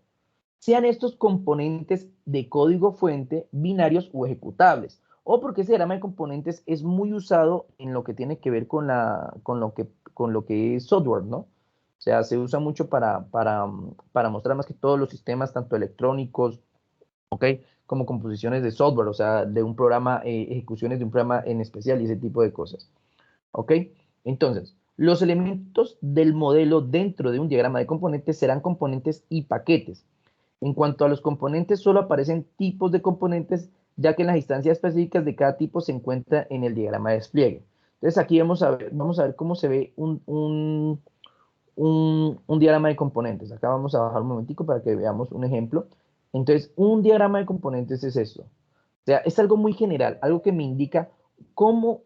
sean estos componentes de código fuente, binarios o ejecutables, o porque ese diagrama de componentes es muy usado en lo que tiene que ver con lo que es software, ¿no? O sea, se usa mucho para mostrar más que todos los sistemas, tanto electrónicos, ¿ok? Como composiciones de software, o sea, de un programa, ejecuciones de un programa en especial y ese tipo de cosas, ¿ok? Entonces, los elementos del modelo dentro de un diagrama de componentes serán componentes y paquetes. En cuanto a los componentes, solo aparecen tipos de componentes, ya que en las instancias específicas de cada tipo se encuentra en el diagrama de despliegue. Entonces, aquí vamos a ver cómo se ve un diagrama de componentes. Acá vamos a bajar un momentico para que veamos un ejemplo. Entonces, un diagrama de componentes es esto. O sea, es algo muy general, algo que me indica cómo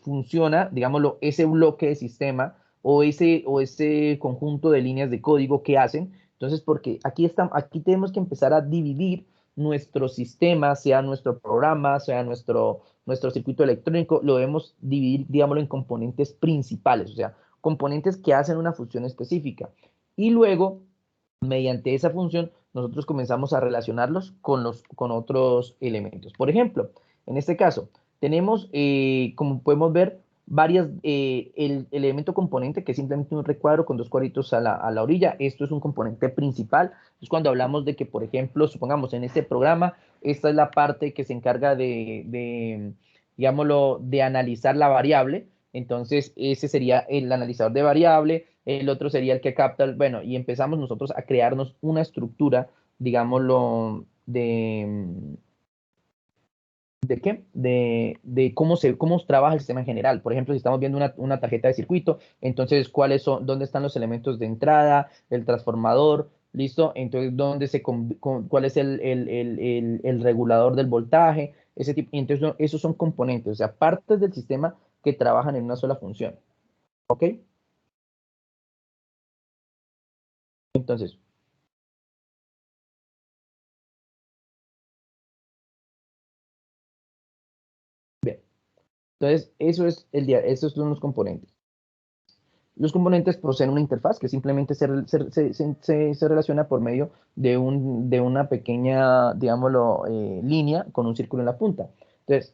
funciona, digámoslo, ese bloque de sistema o ese conjunto de líneas de código que hacen. Entonces, porque aquí tenemos que empezar a dividir nuestro sistema, sea nuestro programa, sea nuestro circuito electrónico, lo debemos dividir, digámoslo, en componentes principales, o sea, componentes que hacen una función específica. Y luego, mediante esa función, nosotros comenzamos a relacionarlos con otros elementos. Por ejemplo, en este caso, tenemos, como podemos ver, el elemento componente, que es simplemente un recuadro con dos cuadritos a la orilla. Esto es un componente principal. Es cuando hablamos de que, por ejemplo, supongamos en este programa, esta es la parte que se encarga digámoslo, de analizar la variable. Entonces, ese sería el analizador de variable, el otro sería el que capta, bueno, y empezamos nosotros a crearnos una estructura, digámoslo, ¿de qué? De cómo trabaja el sistema en general. Por ejemplo, si estamos viendo una tarjeta de circuito, entonces, ¿dónde están los elementos de entrada, el transformador? ¿Listo? Entonces, ¿cuál es el regulador del voltaje? Ese tipo, entonces, esos son componentes, o sea, partes del sistema que trabajan en una sola función. ¿Ok? Entonces, bien. Entonces, esos son los componentes. Los componentes poseen una interfaz que simplemente se relaciona por medio de una pequeña, digámoslo, línea con un círculo en la punta. Entonces,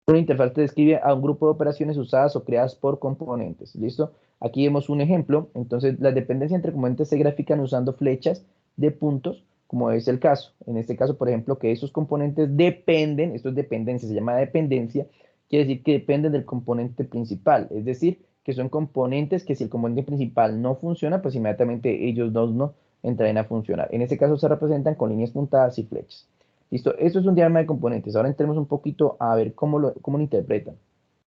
una interfaz te describe a un grupo de operaciones usadas o creadas por componentes. ¿Listo? Aquí vemos un ejemplo. Entonces, las dependencias entre componentes se grafican usando flechas de puntos, como es el caso. En este caso, por ejemplo, que esos componentes dependen, esto es dependencia, se llama dependencia, quiere decir que dependen del componente principal. Es decir, que son componentes que si el componente principal no funciona, pues inmediatamente ellos dos no entrarán a funcionar. En este caso se representan con líneas puntadas y flechas. Listo, esto es un diagrama de componentes. Ahora entremos un poquito a ver cómo lo interpretan.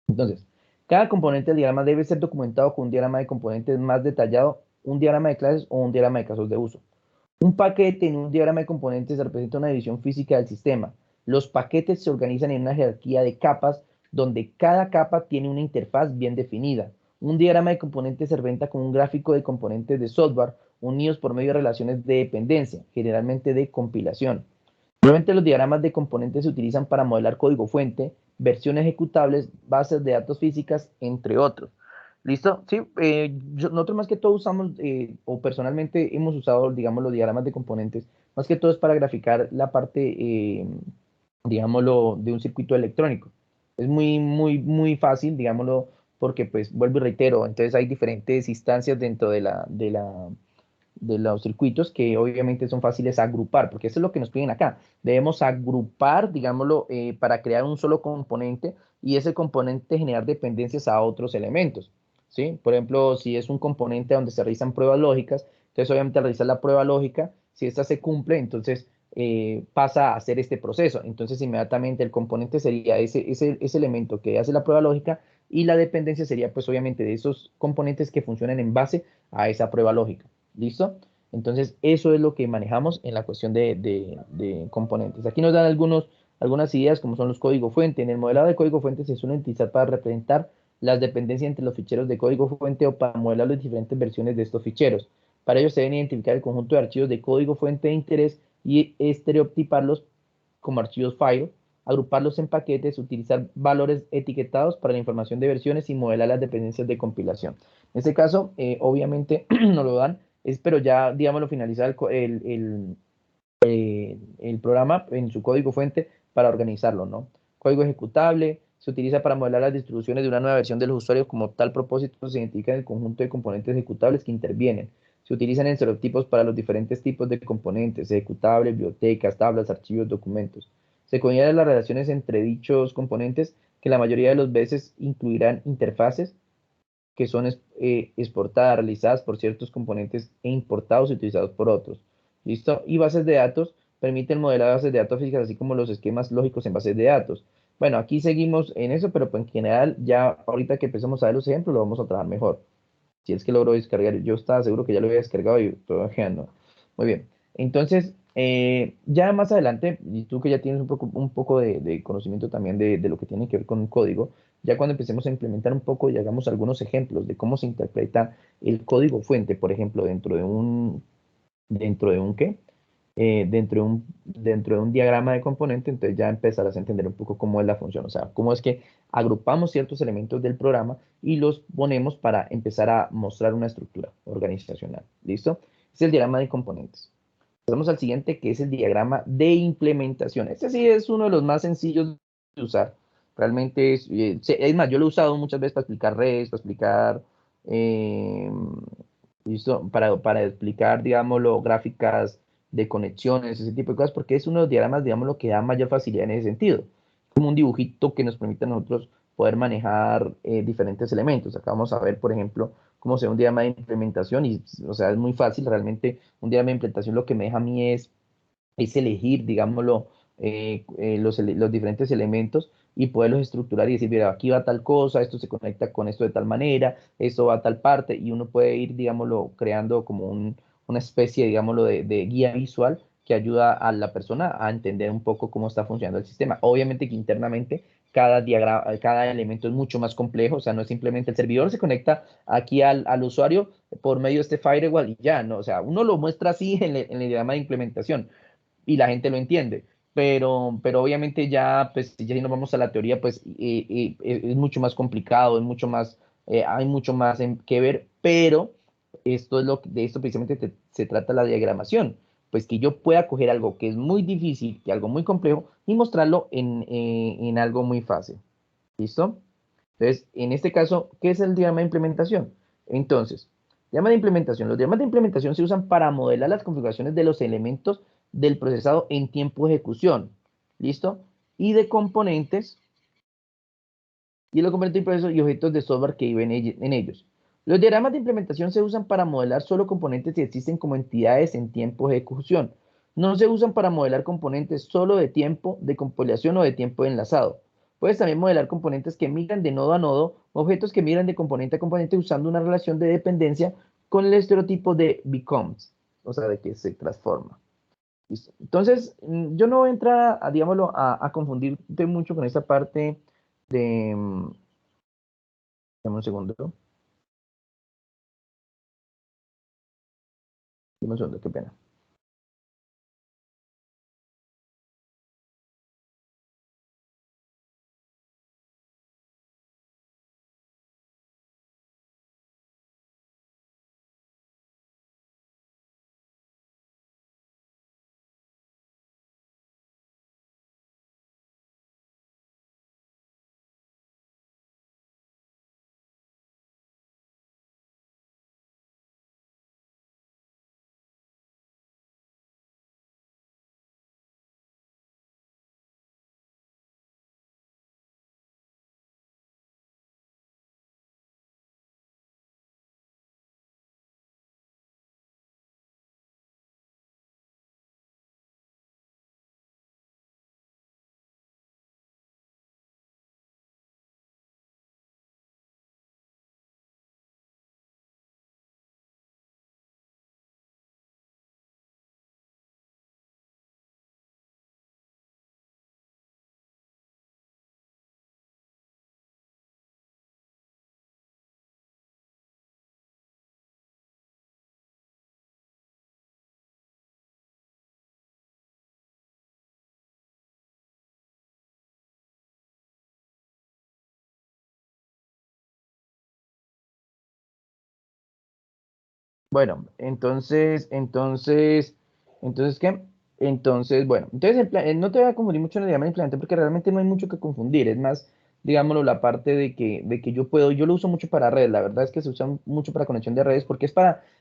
Entonces, cada componente del diagrama debe ser documentado con un diagrama de componentes más detallado, un diagrama de clases o un diagrama de casos de uso. Un paquete en un diagrama de componentes representa una división física del sistema. Los paquetes se organizan en una jerarquía de capas donde cada capa tiene una interfaz bien definida. Un diagrama de componentes se representa con un gráfico de componentes de software unidos por medio de relaciones de dependencia, generalmente de compilación. Normalmente los diagramas de componentes se utilizan para modelar código fuente, versiones ejecutables, bases de datos físicas, entre otros. ¿Listo? Sí, nosotros más que todo usamos, o personalmente hemos usado, digamos, los diagramas de componentes, más que todo es para graficar la parte, digámoslo, de un circuito electrónico. Es muy fácil, digámoslo, porque pues vuelvo y reitero, entonces hay diferentes instancias dentro de los circuitos que obviamente son fáciles a agrupar, porque eso es lo que nos piden acá. Debemos agrupar, digámoslo, para crear un solo componente y ese componente generar dependencias a otros elementos, ¿sí? Por ejemplo, si es un componente donde se realizan pruebas lógicas, entonces obviamente al realizar la prueba lógica, si esta se cumple, entonces pasa a hacer este proceso. Entonces inmediatamente el componente sería ese elemento que hace la prueba lógica y la dependencia sería pues obviamente de esos componentes que funcionan en base a esa prueba lógica. ¿Listo? Entonces, eso es lo que manejamos en la cuestión de componentes. Aquí nos dan Algunas ideas como son los códigos fuente. En el modelado de código fuente se suelen utilizar para representar las dependencias entre los ficheros de código fuente o para modelar las diferentes versiones de estos ficheros. Para ello se deben identificar el conjunto de archivos de código fuente de interés y estereotiparlos como archivos file, agruparlos en paquetes, utilizar valores etiquetados para la información de versiones y modelar las dependencias de compilación. En este caso, obviamente nos lo dan, pero ya, digámoslo, finalizar el programa en su código fuente para organizarlo, ¿no? Código ejecutable se utiliza para modelar las distribuciones de una nueva versión de los usuarios. Como tal propósito se identifica el conjunto de componentes ejecutables que intervienen. Se utilizan estereotipos para los diferentes tipos de componentes, ejecutables, bibliotecas, tablas, archivos, documentos. Se consideran las relaciones entre dichos componentes, que la mayoría de las veces incluirán interfaces que son exportadas, realizadas por ciertos componentes e importados y utilizados por otros. ¿Listo? Y bases de datos permiten modelar bases de datos físicas, así como los esquemas lógicos en bases de datos. Bueno, aquí seguimos en eso, pero pues en general, ya ahorita que empezamos a ver los ejemplos, lo vamos a trabajar mejor. Si es que logro descargar, yo estaba seguro que ya lo había descargado y todavía no. Muy bien. Entonces, ya más adelante, y tú que ya tienes un poco de conocimiento también de lo que tiene que ver con un código, ya cuando empecemos a implementar un poco y hagamos algunos ejemplos de cómo se interpreta el código fuente, por ejemplo, dentro de un ¿qué? Dentro de un diagrama de componente, entonces ya empezarás a entender un poco cómo es la función, o sea, cómo es que agrupamos ciertos elementos del programa y los ponemos para empezar a mostrar una estructura organizacional. ¿Listo? Es el diagrama de componentes. Pasamos al siguiente, que es el diagrama de implementación. Este sí es uno de los más sencillos de usar. Realmente es más, yo lo he usado muchas veces para explicar redes, para explicar, eh, ¿listo? Para explicar, digámoslo, gráficas de conexiones, ese tipo de cosas, porque es uno de los diagramas, digámoslo, que da mayor facilidad en ese sentido. Como un dibujito que nos permite a nosotros poder manejar diferentes elementos. Acá vamos a ver, por ejemplo, cómo se ve un diagrama de implementación y, o sea, es muy fácil. Realmente un diagrama de implementación lo que me deja a mí es elegir, digámoslo, los diferentes elementos y poderlos estructurar y decir, mira, aquí va tal cosa, esto se conecta con esto de tal manera, esto va a tal parte, y uno puede ir, digámoslo, creando como una especie, digámoslo, de guía visual que ayuda a la persona a entender un poco cómo está funcionando el sistema. Obviamente que internamente cada diagrama, cada elemento es mucho más complejo, o sea, no es simplemente el servidor se conecta aquí al usuario por medio de este firewall y ya, ¿no? O sea, uno lo muestra así en el diagrama de implementación, y la gente lo entiende. Pero obviamente ya, pues, ya si nos vamos a la teoría, pues es mucho más complicado, hay mucho más que ver, pero de esto precisamente se trata la diagramación, pues que yo pueda coger algo que es muy difícil, que algo muy complejo, y mostrarlo en algo muy fácil. ¿Listo? Entonces, en este caso, ¿qué es el diagrama de implementación? Entonces, diagrama de implementación. Los diagramas de implementación se usan para modelar las configuraciones de los elementos del procesado en tiempo de ejecución. ¿Listo? Y de componentes, y los componentes y procesos y objetos de software que viven en ellos. Los diagramas de implementación se usan para modelar solo componentes que existen como entidades en tiempo de ejecución. No se usan para modelar componentes solo de tiempo de compilación o de tiempo de enlazado. Puedes también modelar componentes que migran de nodo a nodo, objetos que migran de componente a componente usando una relación de dependencia con el estereotipo de becomes, o sea, de que se transforma. ¿Listo? Entonces, yo no voy a entrar digámoslo, a confundirte mucho con esta parte de... dame un segundo. Dame un segundo, qué pena. Bueno, entonces, ¿qué? Entonces, bueno, entonces no te voy a confundir mucho en el diagrama de implementación porque realmente no hay mucho que confundir, es más, digámoslo, la parte de que yo lo uso mucho para redes, la verdad es que se usa mucho para conexión de redes porque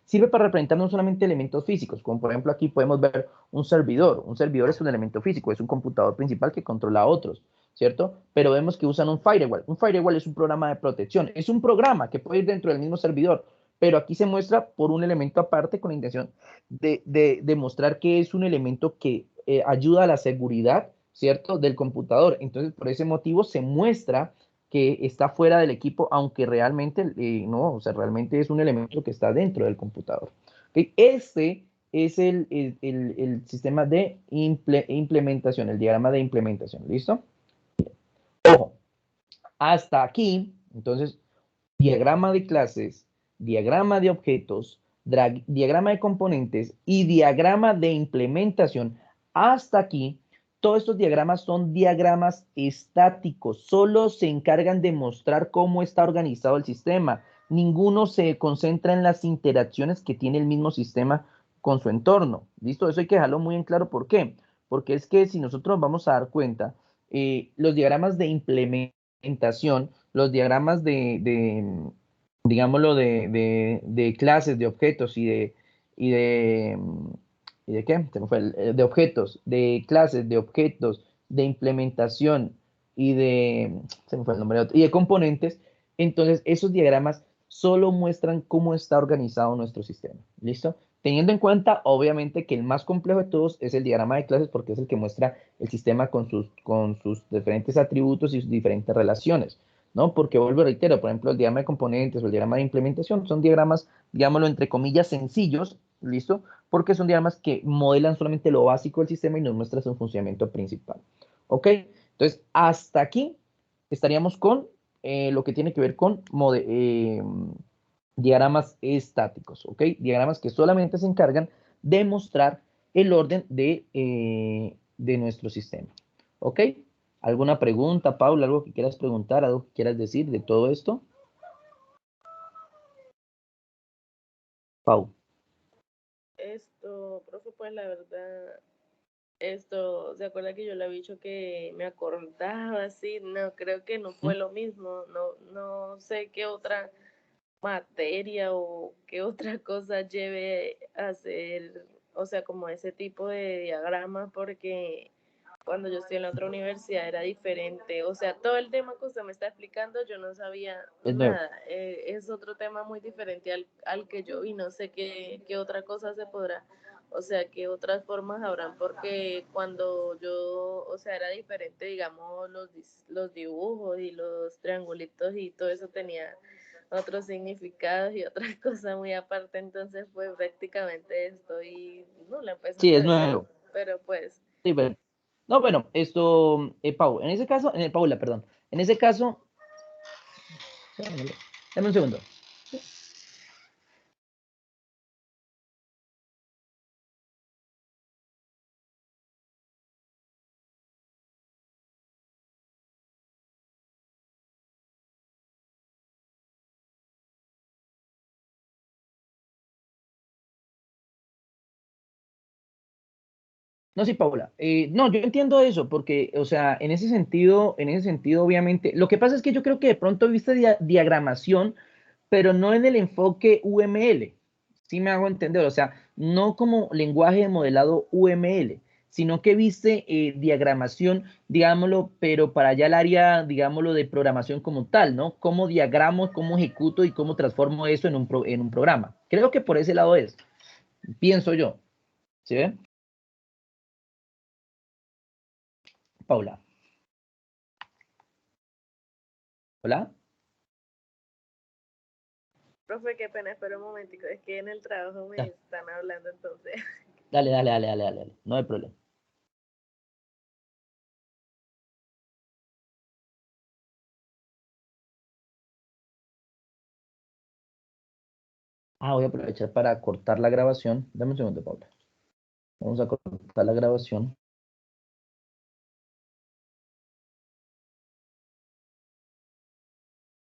sirve para representar no solamente elementos físicos, como por ejemplo aquí podemos ver un servidor es un elemento físico, es un computador principal que controla a otros, ¿cierto? Pero vemos que usan un firewall es un programa de protección, es un programa que puede ir dentro del mismo servidor, pero aquí se muestra por un elemento aparte con la intención de mostrar que es un elemento que ayuda a la seguridad, ¿cierto?, del computador. Entonces, por ese motivo se muestra que está fuera del equipo, aunque realmente no, o sea, realmente es un elemento que está dentro del computador. ¿Okay? Este es el sistema de implementación, el diagrama de implementación, ¿listo? Ojo, hasta aquí, entonces, diagrama de clases, diagrama de objetos, diagrama de componentes y diagrama de implementación. Hasta aquí, todos estos diagramas son diagramas estáticos, solo se encargan de mostrar cómo está organizado el sistema. Ninguno se concentra en las interacciones que tiene el mismo sistema con su entorno. ¿Listo? Eso hay que dejarlo muy en claro. ¿Por qué? Porque es que si nosotros nos vamos a dar cuenta, los diagramas de implementación, los diagramas digámoslo, de clases, de objetos y de, ¿y de qué? Se me fue de objetos, de clases, de objetos, de implementación se me fue el nombre, y de componentes. Entonces, esos diagramas solo muestran cómo está organizado nuestro sistema. ¿Listo? Teniendo en cuenta, obviamente, que el más complejo de todos es el diagrama de clases porque es el que muestra el sistema con sus diferentes atributos y sus diferentes relaciones, ¿no? Porque vuelvo y reitero, por ejemplo, el diagrama de componentes o el diagrama de implementación son diagramas, digámoslo, entre comillas, sencillos, ¿listo? Porque son diagramas que modelan solamente lo básico del sistema y nos muestran su funcionamiento principal, ¿ok? Entonces, hasta aquí estaríamos con lo que tiene que ver con diagramas estáticos, ¿ok? Diagramas que solamente se encargan de mostrar el orden de nuestro sistema, ¿ok? ¿Alguna pregunta, Paula? ¿Algo que quieras preguntar? ¿Algo que quieras decir de todo esto? Pau. Esto, profe, pues la verdad, esto, ¿se acuerda que yo le había dicho que me acordaba así? No, creo que no fue ¿Mm? lo mismo, no, no sé qué otra materia o qué otra cosa lleve a hacer, o sea, como ese tipo de diagramas, porque cuando yo estoy en la otra universidad era diferente. O sea, todo el tema que usted me está explicando, yo no sabía Es nuevo. nada. Es otro tema muy diferente al que yo vi. No sé qué otra cosa se podrá, o sea, qué otras formas habrán, porque cuando yo, o sea, era diferente, digamos, los dibujos y los triangulitos y todo eso tenía otros significados y otras cosas muy aparte. Entonces, pues prácticamente estoy nula Sí, empezando es de cero. nuevo. Pero pues Sí, bueno. No, bueno, esto, Pau, en ese caso, Paula, perdón. En ese caso, dame un segundo. No, sí, Paula. No, yo entiendo eso, porque, o sea, en ese sentido, obviamente, lo que pasa es que yo creo que de pronto viste diagramación, pero no en el enfoque UML. Sí me hago entender, o sea, no como lenguaje de modelado UML, sino que viste diagramación, digámoslo, pero para allá el área, digámoslo, de programación como tal, ¿no? Cómo diagramo, cómo ejecuto y cómo transformo eso en un programa. Creo que por ese lado es, pienso yo. ¿Sí ven? Paula. Hola. profe, qué pena, espera un momentico, es que en el trabajo me están hablando entonces. Dale, dale, dale, dale, dale, dale. No hay problema. Ah, voy a aprovechar para cortar la grabación. Dame un segundo, Paula. Vamos a cortar la grabación.